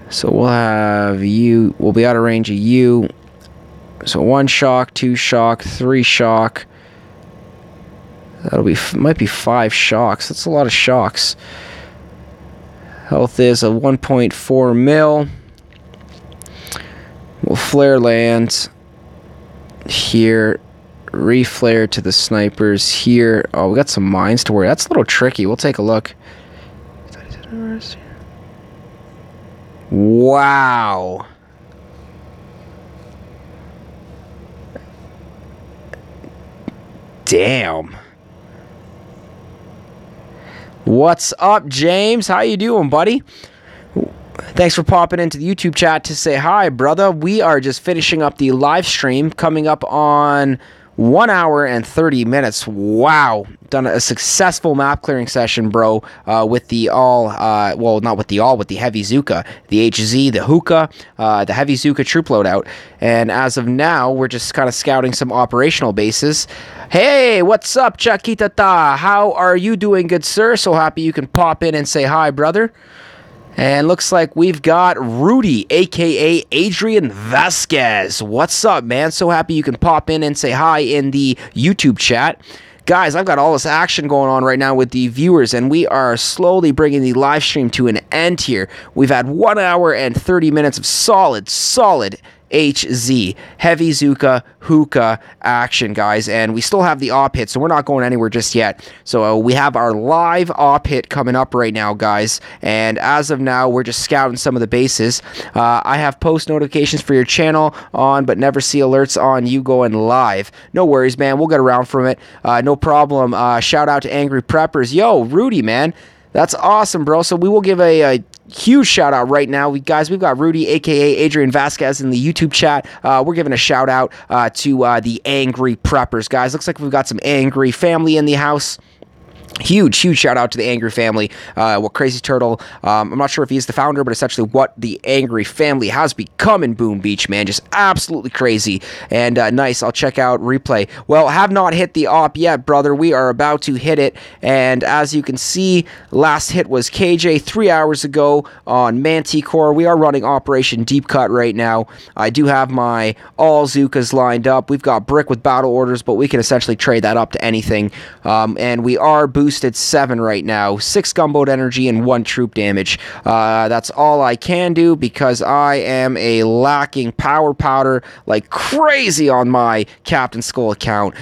So we'll have you, we'll be out of range of you. So 1 shock, 2 shock, 3 shock. That'll be, might be 5 shocks. That's a lot of shocks. Health is a 1.4 mil. We'll flare land here. Reflare to the snipers here. Oh, we got some mines to worry. That's a little tricky. We'll take a look. Wow. Damn. What's up, James? How you doing, buddy? Thanks for popping into the YouTube chat to say hi, brother. We are just finishing up the live stream, coming up on 1 hour and 30 minutes. Wow. Done a successful map clearing session, bro, with the well, not with the with the Heavy-Zooka, the HZ, the Hookah, the Heavy-Zooka troop loadout. And as of now, we're just kind of scouting some operational bases. Hey, what's up, Chakitata? How are you doing, good sir? So happy you can pop in and say hi, brother. And looks like we've got Rudy, a.k.a. Adrian Vasquez. What's up, man? So happy you can pop in and say hi in the YouTube chat. Guys, I've got all this action going on right now with the viewers, and we are slowly bringing the live stream to an end here. We've had 1 hour and 30 minutes of solid HZ, Heavy-Zooka, Hookah action, guys. And we still have the op hit, so we're not going anywhere just yet. So we have our live op hit coming up right now, guys. And as of now, we're just scouting some of the bases. I have post notifications for your channel on, but never see alerts on you going live. No worries, man. We'll get around from it. No problem. Shout out to Angry Preppers. Yo, Rudy, man. That's awesome, bro. So we will give a huge shout out right now. We've got Rudy, aka Adrian Vasquez, in the YouTube chat. We're giving a shout out to the Angry Preppers, guys. Looks like we've got some angry family in the house. Huge shout out to the Angry family. Crazy Turtle, I'm not sure if he's the founder, but essentially what the Angry family has become in Boom Beach, man. Just absolutely crazy. And nice, I'll check out replay. Well, have not hit the op yet, brother. We are about to hit it. And as you can see, last hit was KJ 3 hours ago on Manticore. We are running Operation Deep Cut right now. I do have my all Zookas lined up. We've got Brick with battle orders, but we can essentially trade that up to anything. And we are boosted 7 right now, 6 gunboat energy and 1 troop damage. That's all I can do because I am a lacking power powder like crazy on my Cpt.Skull account.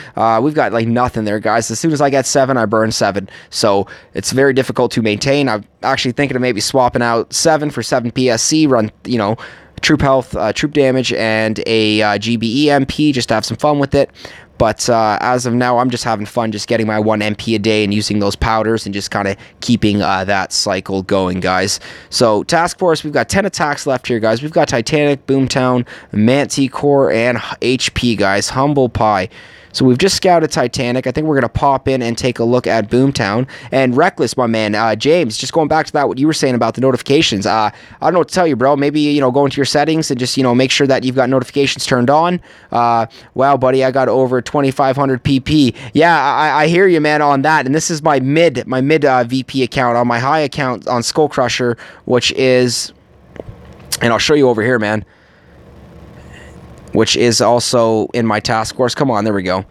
We've got like nothing there, guys. As soon as I get 7, I burn 7. So it's very difficult to maintain. I'm actually thinking of maybe swapping out 7 for 7 PSC, run, you know, troop health, troop damage, and a GBE MP just to have some fun with it. But as of now, I'm just having fun just getting my 1 MP a day and using those powders and just kind of keeping that cycle going, guys. So Task Force, we've got 10 attacks left here, guys. We've got Titanic, Boomtown, Manticore, and HP, guys. Humble Pie. So we've just scouted Titanic. I think we're going to pop in and take a look at Boomtown. And Reckless, my man, James, just going back to that, what you were saying about the notifications. I don't know what to tell you, bro. Maybe, you know, go into your settings and just, you know, make sure that you've got notifications turned on. Wow, buddy, I got over 2,500 PP. Yeah, I hear you, man, on that. And this is my mid VP account. On my high account on SkullCrusher, which is, and I'll show you over here, man, which is also in my task force. Come on, there we go.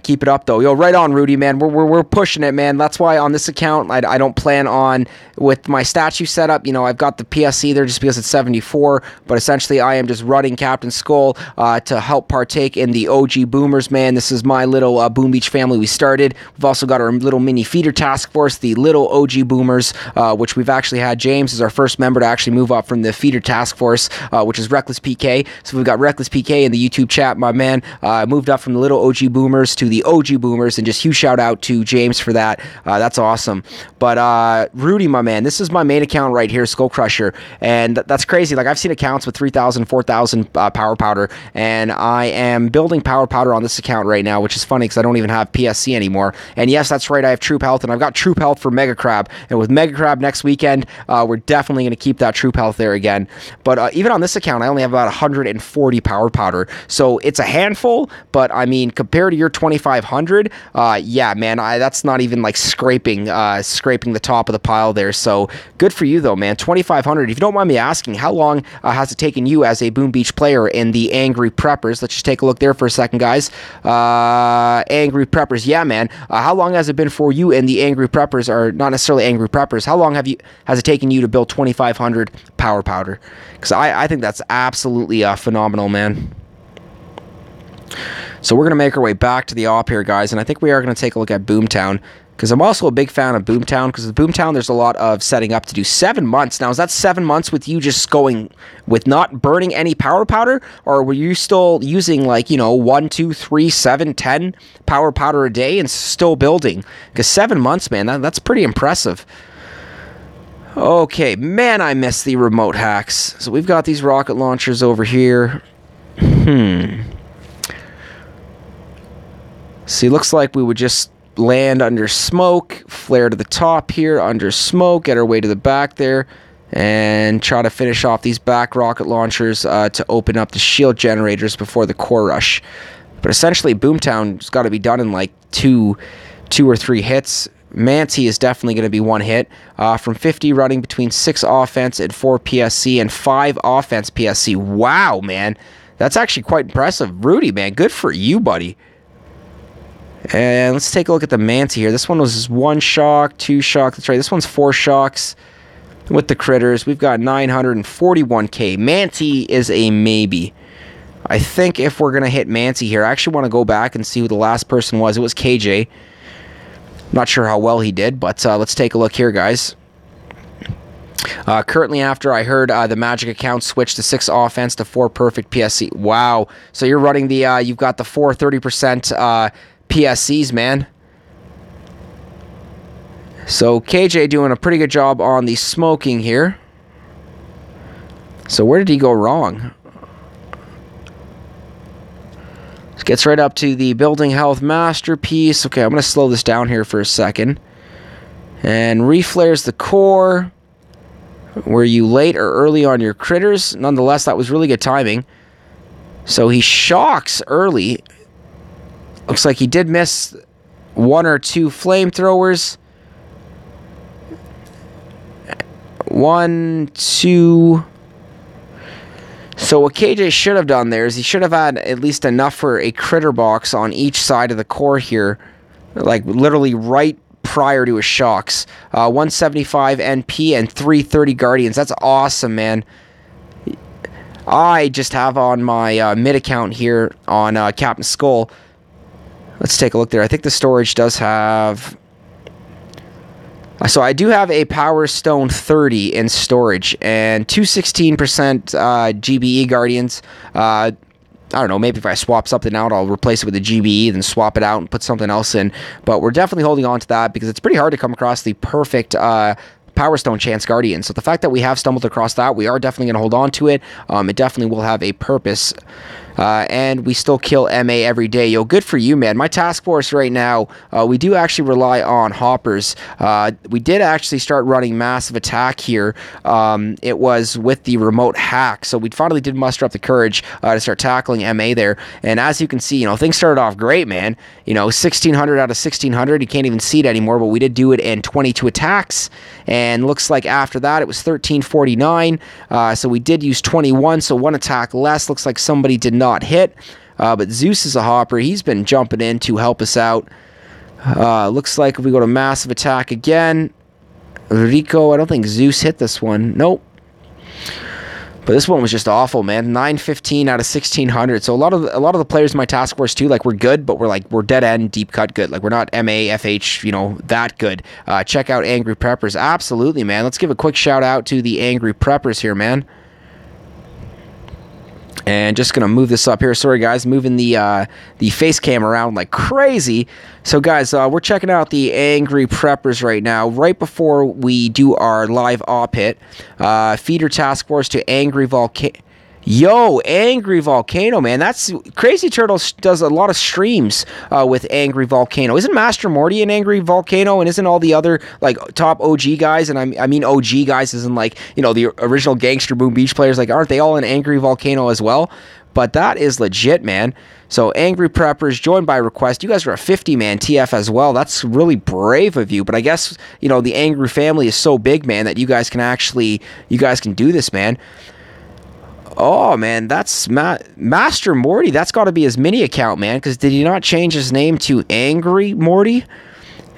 Keep it up, though. Yo, right on, Rudy, man. We're pushing it, man. That's why on this account, I don't plan on, with my statue setup, you know, I've got the PSC there just because it's 74, but essentially I am just running Cpt.Skull to help partake in the OGboomers, man. This is my little Boom Beach family we started. We've also got our little mini feeder task force, the little OGboomers, which we've actually had James as our first member to actually move up from the feeder task force, which is Reckless PK. So we've got Reckless PK in the YouTube chat, my man. Moved up from the little OGboomers to the OGboomers, and just huge shout out to James for that. That's awesome. But Rudy, my man, this is my main account right here, SkullCrusher, and that's crazy. Like, I've seen accounts with 3,000, 4,000 power powder, and I am building power powder on this account right now, which is funny because I don't even have PSC anymore. And yes, that's right, I have troop health, and I've got troop health for Mega Crab, and with Mega Crab next weekend, we're definitely going to keep that troop health there again. But even on this account, I only have about 140 power powder, so it's a handful, but I mean, compared to your 2,500, yeah, man, that's not even like scraping the top of the pile there. So good for you, though, man. 2,500. If you don't mind me asking, how long has it taken you as a Boom Beach player in the Angry Preppers? Let's just take a look there for a second, guys. Angry Preppers, yeah, man. How long has it been for you in the Angry Preppers, or not necessarily Angry Preppers? How long has it taken you to build 2,500 power powder? Because I think that's absolutely phenomenal, man. So we're going to make our way back to the op here, guys, and I think we are going to take a look at Boomtown, because I'm also a big fan of Boomtown, because with Boomtown, there's a lot of setting up to do. 7 months. Now, is that 7 months with you just going with not burning any power powder, or were you still using, like, you know, 1, 2, 3, 7, 10 power powder a day and still building? Because 7 months, man, that's pretty impressive. Okay, man, I miss the remote hacks. So we've got these rocket launchers over here. See, looks like we would just land under smoke, flare to the top here, under smoke, get our way to the back there, and try to finish off these back rocket launchers to open up the shield generators before the core rush. But essentially, Boomtown's got to be done in like two or 3 hits. Manti is definitely going to be 1 hit. From 50, running between 6 offense and 4 PSC and 5 offense PSC. Wow, man. That's actually quite impressive. Rudy, man, good for you, buddy. And let's take a look at the Manti here. This one was 1 shock, 2 shock. That's right. This one's 4 shocks with the critters. We've got 941k. Manti is a maybe. I think if we're going to hit Manti here, I actually want to go back and see who the last person was. It was KJ. Not sure how well he did, but let's take a look here, guys. Currently, after I heard the Magic account switch to 6 offense to 4 perfect PSC. Wow. So you're running the, you've got the 4 30% PSCs, man. So KJ doing a pretty good job on the smoking here. So where did he go wrong? Gets right up to the building health masterpiece. Okay, I'm going to slow this down here for a second. And reflares the core. Were you late or early on your critters? Nonetheless, that was really good timing. So he shocks early. Looks like he did miss 1 or 2 flamethrowers. 1, 2. So what KJ should have done there is he should have had at least enough for a critter box on each side of the core here. Like literally right prior to his shocks. 175 NP and 330 Guardians. That's awesome, man. I just have on my mid account here on Cpt.Skull. Let's take a look there. I think the storage does have... So I do have a Power Stone 30 in storage and 216% GBE Guardians. I don't know, maybe if I swap something out, I'll replace it with a GBE, then swap it out and put something else in. But we're definitely holding on to that because it's pretty hard to come across the perfect Power Stone Chance Guardian. So the fact that we have stumbled across that, we are definitely going to hold on to it. It definitely will have a purpose. And we still kill MA every day. Yo, good for you, man. My task force right now, we do actually rely on hoppers. We did actually start running massive attack here. It was with the remote hack, so we finally did muster up the courage to start tackling MA there. And as you can see, you know, things started off great, man. You know, 1600 out of 1600. You can't even see it anymore, but we did do it in 22 attacks. And looks like after that it was 1349. So we did use 21, so one attack less. Looks like somebody did not hit. But Zeus is a hopper. He's been jumping in to help us out. Looks like if we go to massive attack again, Rico, I don't think Zeus hit this one. Nope. But this one was just awful, man. 915 out of 1600. So a lot of the players in my task force too, like, we're good, but we're dead end, deep cut good. Like, we're not MA, FH, you know, that good. Check out Angry Preppers. Absolutely, man. Let's give a quick shout out to the Angry Preppers here, man. And just gonna move this up here. Sorry, guys, moving the face cam around like crazy. So, guys, we're checking out the Angry Preppers right now. Right before we do our live op hit, feeder task force to Angry Volcano. Yo, Angry Volcano, man. That's Crazy Turtle does a lot of streams with Angry Volcano. Isn't Master Morty an Angry Volcano? And isn't all the other, like, top OG guys, and I mean OG guys isn't, like, you know, the original Gangster Boom Beach players, like, aren't they all an Angry Volcano as well? But that is legit, man. So, Angry Preppers, joined by request. You guys are a 50-man TF as well. That's really brave of you. But I guess, you know, the Angry family is so big, man, that you guys can do this, man. Oh, man, that's Master Morty. That's got to be his mini account, man, because did he not change his name to Angry Morty?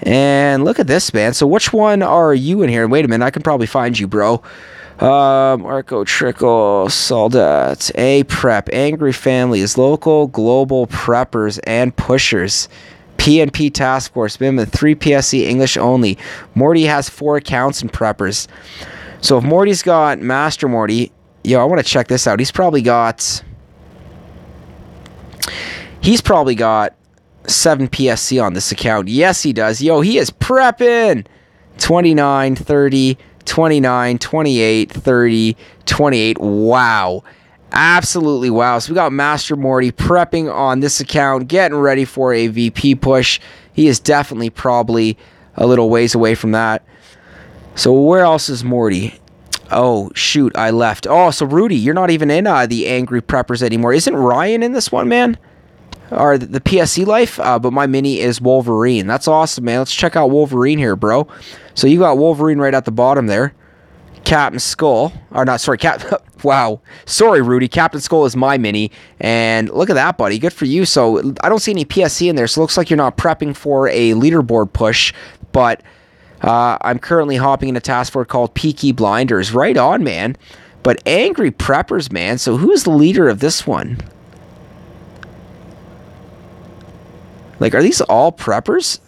And look at this, man. So which one are you in here? Wait a minute, I can probably find you, bro. Marco Trickle, Soldat, A Prep, Angry Families, Local, Global Preppers, and Pushers. PNP Task Force, Mimic, 3 PSC, English only. Morty has 4 accounts in Preppers. So if Morty's got Master Morty... Yo, I want to check this out. He's probably got 7 PSC on this account. Yes, he does. Yo, he is prepping. 29, 30, 29, 28, 30, 28. Wow. Absolutely wow. So we got Master Morty prepping on this account, getting ready for a VP push. He is definitely probably a little ways away from that. So where else is Morty? Oh, shoot, I left. Oh, so Rudy, you're not even in the Angry Preppers anymore. Isn't Ryan in this one, man? Or the PSC life? But my mini is Wolverine. That's awesome, man. Let's check out Wolverine here, bro. So you got Wolverine right at the bottom there. Cpt.Skull. Or not, sorry, wow. Sorry, Rudy. Cpt.Skull is my mini. And look at that, buddy. Good for you. So I don't see any PSC in there, so it looks like you're not prepping for a leaderboard push. But... I'm currently hopping in a task force called Peaky Blinders. Right on, man. But Angry Preppers, man. So who's the leader of this one? Like, are these all preppers?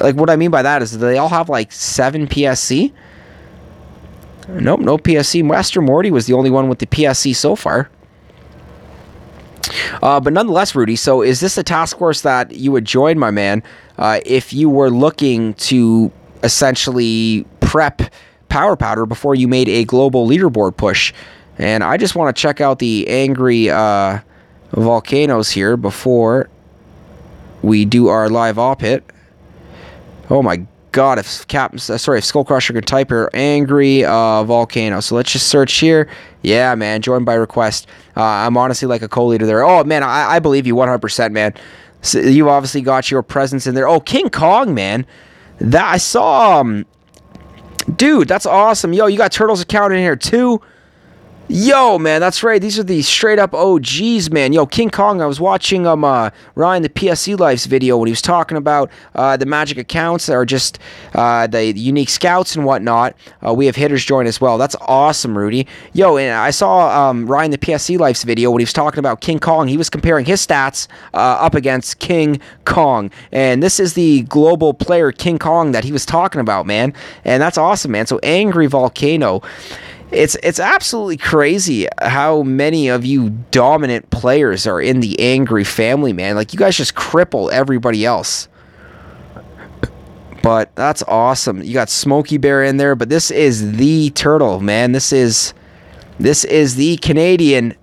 Like, what I mean by that is, do they all have, like, 7 PSC? Nope, no PSC. Master Morty was the only one with the PSC so far. But nonetheless, Rudy, so is this a task force that you would join, my man, if you were looking to essentially prep Power Powder before you made a global leaderboard push? And I just want to check out the Angry Volcanoes here before we do our live op hit. Oh my god, if SkullCrusher could type here, Angry Volcano. So let's just search here. Yeah, man, joined by request. I'm honestly like a co-leader there. Oh, man, I believe you 100%, man. So you obviously got your presence in there. Oh, King Kong, man. That I saw. Dude, that's awesome. Yo, you got Turtle's account in here, too. Yo, man, that's right. These are the straight-up OGs, man. Yo, King Kong, I was watching Ryan, the PSC Life's video when he was talking about the magic accounts that are just the unique scouts and whatnot. We have hitters join as well. That's awesome, Rudy. Yo, and I saw Ryan, the PSC Life's video when he was talking about King Kong. He was comparing his stats up against King Kong. And this is the global player King Kong that he was talking about, man. And that's awesome, man. So, Angry Volcano. It's absolutely crazy how many of you dominant players are in the Angry family, man. Like, you guys just cripple everybody else. But that's awesome. You got Smokey Bear in there, but this is the turtle, man. This is the Canadian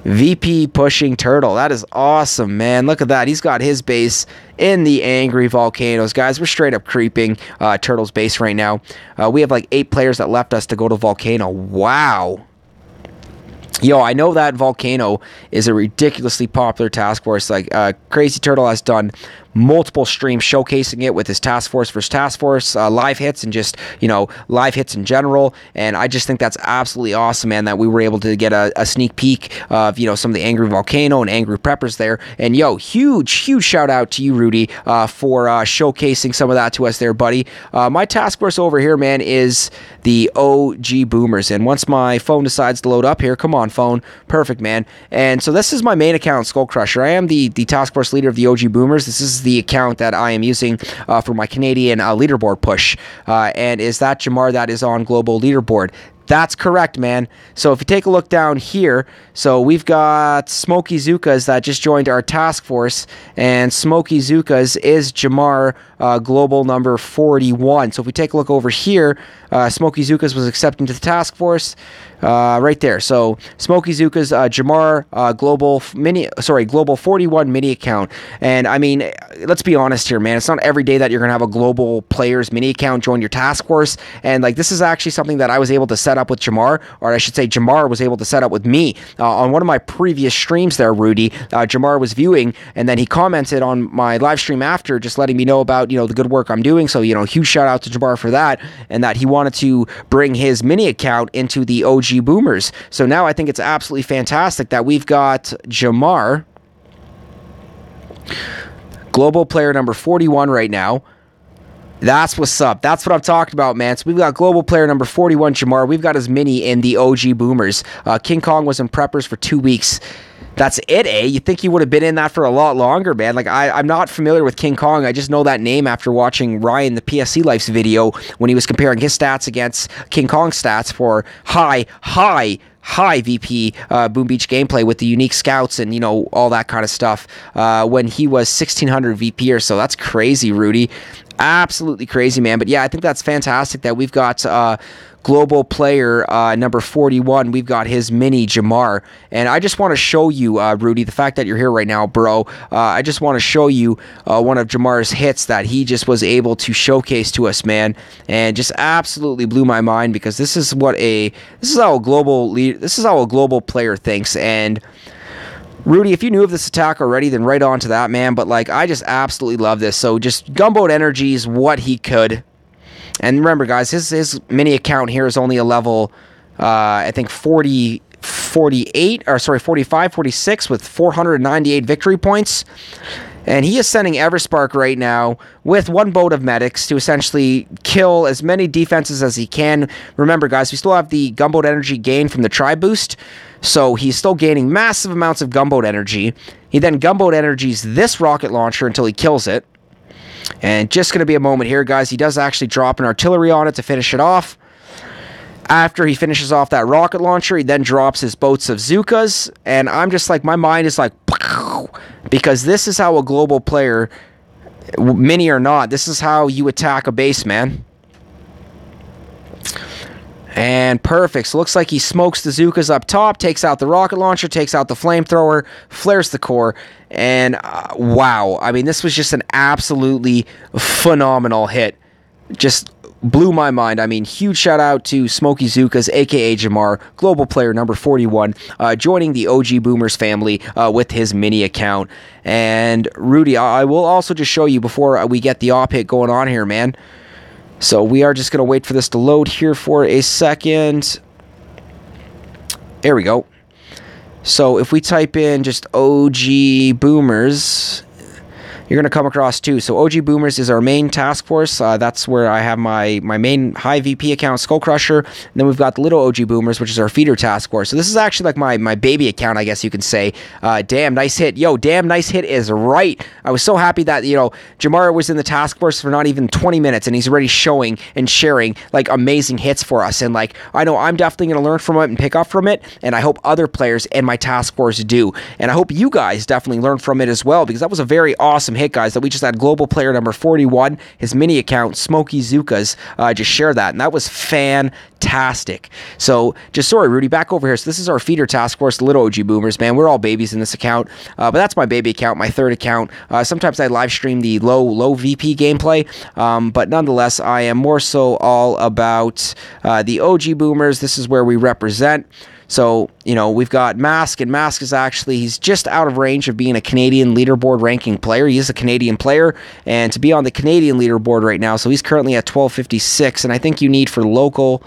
VP pushing Turtle. That is awesome, man. Look at that. He's got his base in the Angry Volcanoes. Guys, we're straight up creeping Turtle's base right now. We have like 8 players that left us to go to Volcano. Wow. Yo, I know that Volcano is a ridiculously popular task force. Like, Crazy Turtle has done multiple streams showcasing it with his task force versus task force live hits and just, you know, live hits in general. And I just think that's absolutely awesome, man, that we were able to get a sneak peek of, you know, some of the Angry Volcano and Angry Preppers there. And yo, huge shout out to you, Rudy, for showcasing some of that to us there, buddy. My task force over here, man, is the OGboomers. And once my phone decides to load up here, come on, phone. Perfect, man. And so this is my main account, SkullCrusher. I am the task force leader of the OGboomers. This is the account that I am using for my Canadian leaderboard push. And is that Jamar that is on global leaderboard? That's correct, man. So if you take a look down here, so we've got SkullCrusher that just joined our task force, and SkullCrusher is Jamar global number 41. So if we take a look over here, SkullCrusher was accepted into the task force right there. So SkullCrusher's Jamar global 41 mini account. And I mean, let's be honest here, man. It's not every day that you're gonna have a global players mini account join your task force. And like, this is actually something that I was able to set up with Jamar, or I should say Jamar was able to set up with me on one of my previous streams there, Rudy. Jamar was viewing, and then he commented on my live stream after, just letting me know about, you know, the good work I'm doing. So, you know, huge shout out to Jamar for that, and that he wanted to bring his mini account into the OGboomers. So now I think it's absolutely fantastic that we've got Jamar, global player number 41 right now. That's what's up. That's what I'm talking about, man. So we've got global player number 41, Jamar. We've got his mini in the OGboomers. King Kong was in preppers for 2 weeks. That's it, eh? You think he would have been in that for a lot longer, man? Like, I'm not familiar with King Kong. I just know that name after watching Ryan, the PSC Life's video, when he was comparing his stats against King Kong's stats for high VP Boom Beach gameplay with the unique scouts and, you know, all that kind of stuff when he was 1600 VP or so. That's crazy, Rudy. Absolutely crazy, man. But yeah, I think that's fantastic that we've got global player number 41. We've got his mini Jamar, and I just want to show you, Rudy, the fact that you're here right now, bro. I just want to show you one of Jamar's hits that he just was able to showcase to us, man, and just absolutely blew my mind, because this is how a global player thinks. And Rudy, if you knew of this attack already, then right on to that, man. But like, I just absolutely love this. So just Gumboat Energy is what he could. And remember, guys, his mini account here is only a level, I think 45, 46 with 498 victory points. And he is sending Everspark right now with one boat of medics to essentially kill as many defenses as he can. Remember, guys, we still have the Gumboat Energy gain from the Tri Boost. So he's still gaining massive amounts of Gumboat Energy. He then Gumboat Energies this rocket launcher until he kills it. And just going to be a moment here, guys. He does actually drop an artillery on it to finish it off. After he finishes off that rocket launcher, he then drops his boats of Zookas. And I'm just like, my mind is like, because this is how a global player, mini or not, this is how you attack a base, man. And perfect. So looks like he smokes the Zookas up top, takes out the rocket launcher, takes out the flamethrower, flares the core, and wow. I mean, this was just an absolutely phenomenal hit. Just blew my mind. I mean, huge shout out to Smokey Zookas, aka Jamar, global player number 41, joining the OGboomers family with his mini account. And Rudy, I will also just show you before we get the op hit going on here, man. So we are just going to wait for this to load here for a second. There we go. So if we type in just OGboomers, you're going to come across two. So OGboomers is our main task force. That's where I have my main high VP account, SkullCrusher. And then we've got the little OGboomers, which is our feeder task force. So this is actually like my baby account, I guess you can say. Damn, nice hit. Yo, damn, nice hit is right. I was so happy that, you know, Jamar was in the task force for not even 20 minutes, and he's already showing and sharing, like, amazing hits for us. And, like, I know I'm definitely going to learn from it and pick up from it, and I hope other players in my task force do. And I hope you guys definitely learn from it as well, because that was a very awesome hit, guys, that we just had global player number 41, his mini account, Smoky Zookas, just share that, and that was fantastic. So, just sorry, Rudy, back over here. So this is our feeder task force, the little OG boomers, man. We're all babies in this account, but that's my baby account, my third account. Sometimes I live stream the low VP gameplay, but nonetheless, I am more so all about the OG boomers. This is where we represent. So, you know, we've got Mask, and Mask is actually, he's just out of range of being a Canadian leaderboard ranking player. He is a Canadian player, and to be on the Canadian leaderboard right now, so he's currently at 1256, and I think you need for local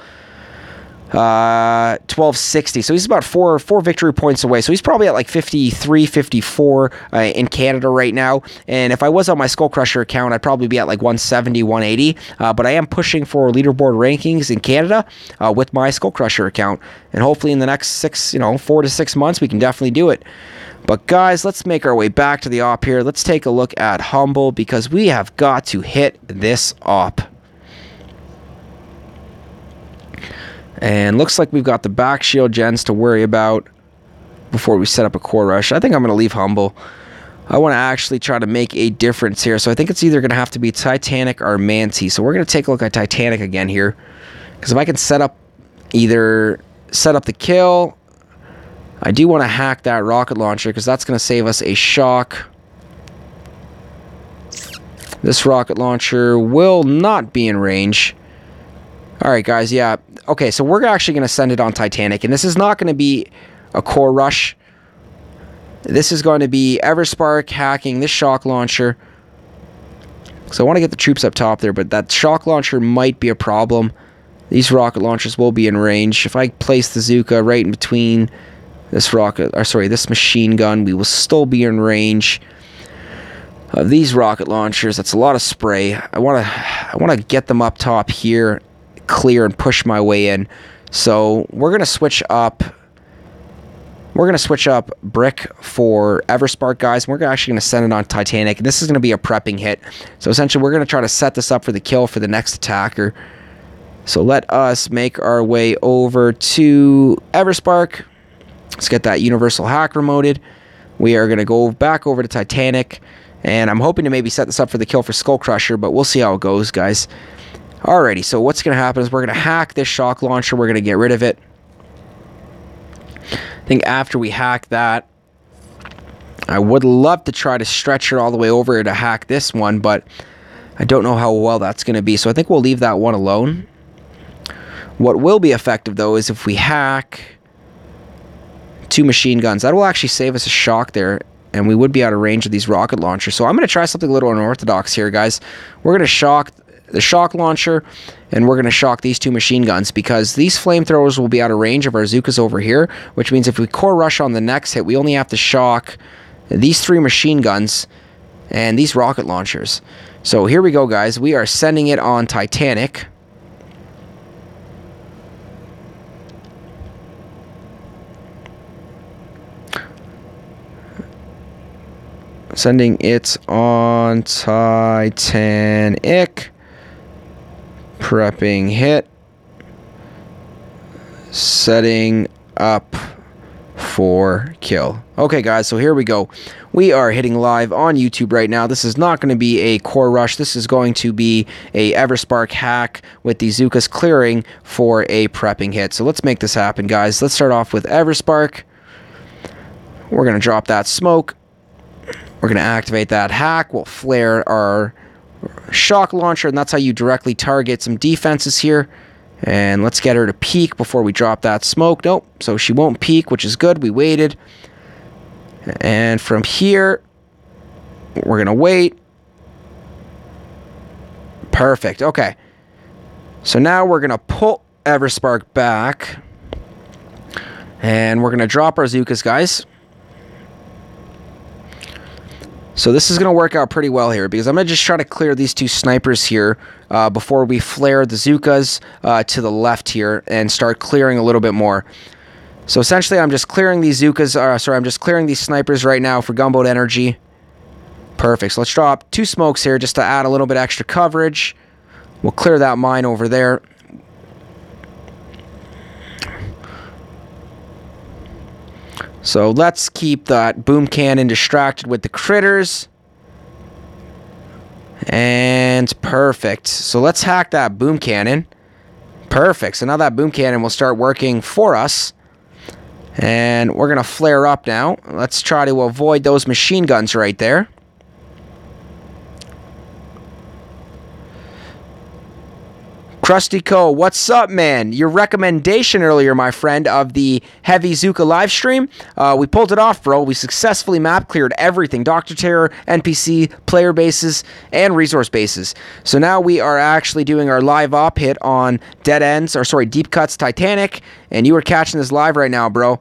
1260, so he's about four victory points away, so he's probably at like 53, 54 in Canada right now, and if I was on my SkullCrusher account, I'd probably be at like 170, 180, but I am pushing for leaderboard rankings in Canada with my SkullCrusher account, and hopefully in the next 4 to 6 months, we can definitely do it. But guys, let's make our way back to the op here. Let's take a look at Humble, because we have got to hit this op. And looks like we've got the back shield gens to worry about before we set up a core rush. I think I'm going to leave Humble. I want to actually try to make a difference here. So I think it's either going to have to be Titanic or Manti. So we're going to take a look at Titanic again here. Because if I can set up the kill, I do want to hack that rocket launcher, because that's going to save us a shock. This rocket launcher will not be in range. Alright guys, yeah. Okay, so we're actually going to send it on Titanic, and this is not going to be a core rush. This is going to be Everspark hacking this shock launcher. So I want to get the troops up top there, but that shock launcher might be a problem. These rocket launchers will be in range. If I place the Zooka right in between this this machine gun, we will still be in range of these rocket launchers. That's a lot of spray. I want to get them up top here, clear, and push my way in. So we're gonna switch up Brick for Everspark, guys. We're actually gonna send it on Titanic, and this is gonna be a prepping hit. So essentially we're gonna try to set this up for the kill for the next attacker. So let us make our way over to Everspark. Let's get that universal hack remoted. We are gonna go back over to Titanic, and I'm hoping to maybe set this up for the kill for SkullCrusher, but we'll see how it goes, guys. Alrighty, so what's going to happen is we're going to hack this shock launcher. We're going to get rid of it. I think after we hack that, I would love to try to stretch it all the way over to hack this one, but I don't know how well that's going to be. So I think we'll leave that one alone. What will be effective, though, is if we hack 2 machine guns. That will actually save us a shock there, and we would be out of range of these rocket launchers. So I'm going to try something a little unorthodox here, guys. We're going to shock the shock launcher, and we're going to shock these 2 machine guns, because these flamethrowers will be out of range of our Zookas over here, which means if we core rush on the next hit, we only have to shock these 3 machine guns and these rocket launchers. So here we go, guys. We are sending it on Titanic. Sending it on Titanic. Prepping hit. Setting up for kill. Okay, guys, so here we go. We are hitting live on YouTube right now. This is not going to be a core rush. This is going to be a Everspark hack with the Zookas clearing for a prepping hit. So let's make this happen, guys. Let's start off with Everspark. We're going to drop that smoke. We're going to activate that hack. We'll flare our shock launcher, and that's how you directly target some defenses here. And let's get her to peek before we drop that smoke. Nope, so she won't peek, which is good. We waited. And from here, we're going to wait. Perfect, okay. So now we're going to pull Everspark back. And we're going to drop our Zookas, guys. So this is going to work out pretty well here, because I'm going to just try to clear these 2 snipers here before we flare the Zookas to the left here and start clearing a little bit more. So essentially I'm just clearing these Zookas, I'm just clearing these snipers right now for gunboat energy. Perfect, so let's drop 2 smokes here just to add a little bit extra coverage. We'll clear that mine over there. So let's keep that boom cannon distracted with the critters. And perfect. So let's hack that boom cannon. Perfect. So now that boom cannon will start working for us. And we're going to flare up now. Let's try to avoid those machine guns right there. Krusty Co, what's up, man? Your recommendation earlier, my friend, of the Heavy-Zooka live stream, we pulled it off, bro. We successfully map cleared everything. Dr. Terror, NPC, player bases, and resource bases. So now we are actually doing our live op hit on Deep Cuts Titanic, and you are catching this live right now, bro.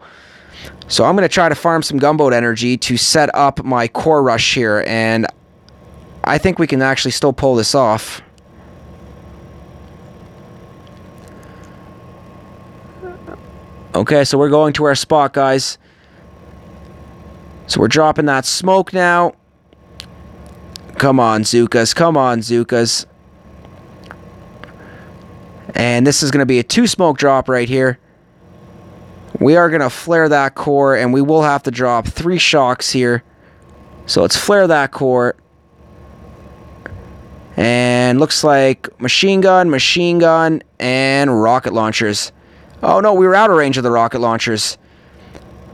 So I'm going to try to farm some gunboat energy to set up my core rush here, and I think we can actually still pull this off. Okay, so we're going to our spot, guys. So we're dropping that smoke now. Come on, Zookas. Come on, Zookas. And this is going to be a 2 smoke drop right here. We are going to flare that core, and we will have to drop 3 shocks here. So let's flare that core. And looks like machine gun, and rocket launchers. Oh no, we were out of range of the rocket launchers.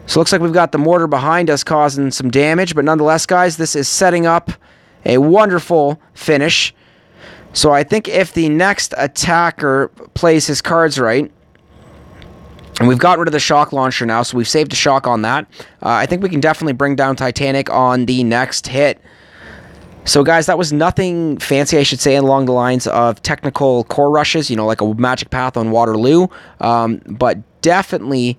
So looks like we've got the mortar behind us causing some damage, but nonetheless, guys, this is setting up a wonderful finish. So I think if the next attacker plays his cards right, and we've got rid of the shock launcher now, so we've saved a shock on that, I think we can definitely bring down Titanic on the next hit. So, guys, that was nothing fancy, I should say, along the lines of technical core rushes, you know, like a magic path on Waterloo, but definitely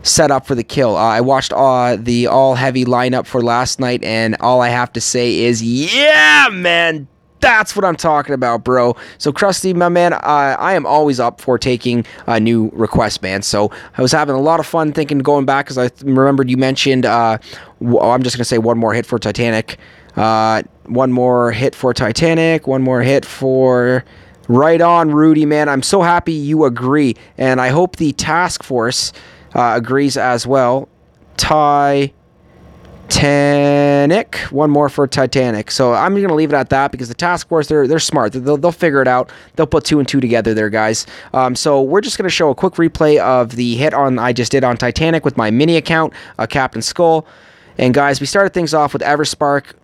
set up for the kill. I watched the all-heavy lineup for last night, and all I have to say is, yeah, man, that's what I'm talking about, bro. So, Krusty, my man, I am always up for taking new requests, man. So, I was having a lot of fun going back, because I remembered you mentioned, I'm just going to say one more hit for Titanic. One more hit for Titanic. One more hit for... Right on, Rudy, man. I'm so happy you agree. And I hope the task force agrees as well. Titanic. One more for Titanic. So I'm going to leave it at that, because the task force, they're smart. They'll figure it out. They'll put 2 and 2 together there, guys. So we're just going to show a quick replay of the hit I just did on Titanic with my mini account, Cpt.Skull. And guys, we started things off with Everspark.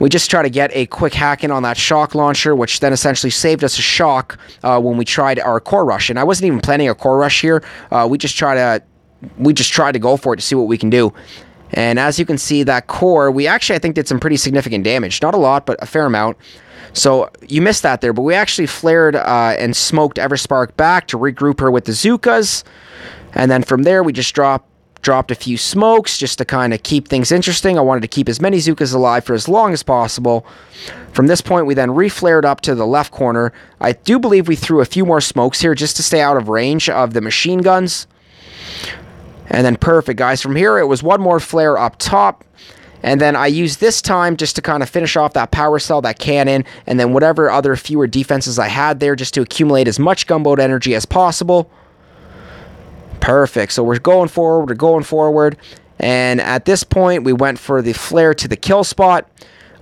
We just tried to get a quick hack in on that shock launcher, which then essentially saved us a shock when we tried our core rush. And I wasn't even planning a core rush here. We just tried to go for it to see what we can do. And as you can see, that core, we actually, I think, did some pretty significant damage. Not a lot, but a fair amount. So you missed that there, but we actually flared and smoked Everspark back to regroup her with the Zookas. And then from there, we just dropped a few smokes just to kind of keep things interesting. I wanted to keep as many Zookas alive for as long as possible. From this point, we then reflared up to the left corner. I do believe we threw a few more smokes here just to stay out of range of the machine guns. And then perfect, guys. From here, it was one more flare up top. And then I used this time just to kind of finish off that power cell, that cannon, and then whatever other fewer defenses I had there just to accumulate as much gunboat energy as possible. Perfect. So we're going forward, and at this point, we went for the flare to the kill spot.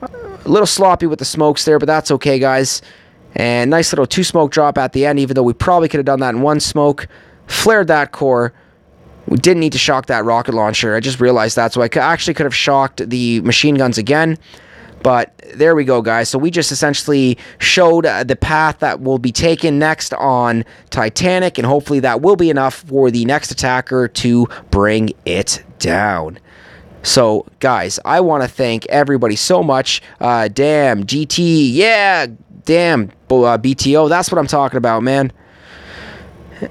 A little sloppy with the smokes there, but that's okay, guys. And nice little 2 smoke drop at the end, even though we probably could have done that in 1 smoke. Flared that core. We didn't need to shock that rocket launcher. I just realized that, so I actually could have shocked the machine guns again. But there we go, guys. So we just essentially showed the path that will be taken next on Titanic, and hopefully that will be enough for the next attacker to bring it down. So, guys, I want to thank everybody so much. Damn, GT, yeah, damn, BTO, that's what I'm talking about, man.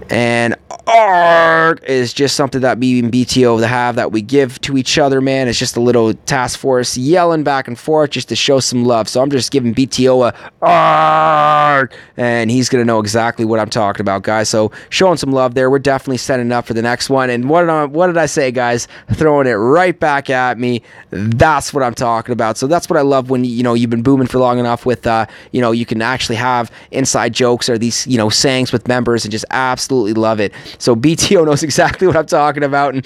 And art is just something that me and BTO have that we give to each other, man. It's just a little task force yelling back and forth just to show some love. So I'm just giving BTO a art, and he's going to know exactly what I'm talking about, guys. So showing some love there. We're definitely setting up for the next one. And what did I say, guys? Throwing it right back at me. That's what I'm talking about. So that's what I love when, you've been booming for long enough with, you can actually have inside jokes or these, sayings with members and just absolutely love it. So BTO knows exactly what I'm talking about, and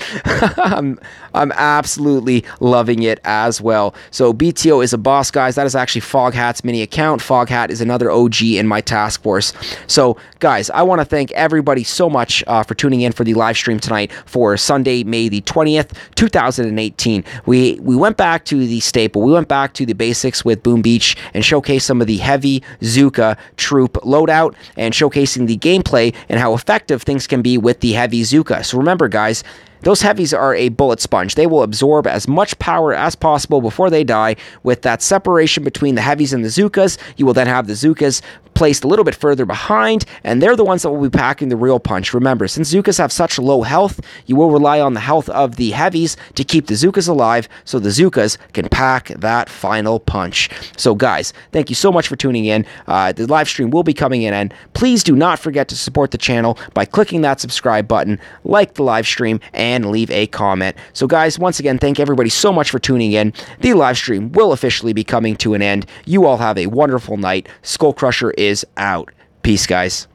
I'm absolutely loving it as well. So BTO is a boss, guys. That is actually Foghat's mini account. Foghat is another OG in my task force. So guys, I want to thank everybody so much for tuning in for the live stream tonight for Sunday, May the 20th, 2018. We went back to the staple. We went back to the basics with Boom Beach and showcased some of the Heavy-Zooka troop loadout and showcasing the gameplay and how effective things can be with the Heavy-Zooka. So remember, guys, those heavies are a bullet sponge. They will absorb as much power as possible before they die. With that separation between the heavies and the Zookas, you will then have the Zookas placed a little bit further behind, and they're the ones that will be packing the real punch. Remember, since Zookas have such low health, you will rely on the health of the heavies to keep the Zookas alive so the Zookas can pack that final punch. So guys, thank you so much for tuning in. The live stream will be coming in, and please do not forget to support the channel by clicking that subscribe button, like the live stream, and leave a comment. So guys, once again, thank everybody so much for tuning in. The live stream will officially be coming to an end. You all have a wonderful night. SkullCrusher is out. Peace, guys.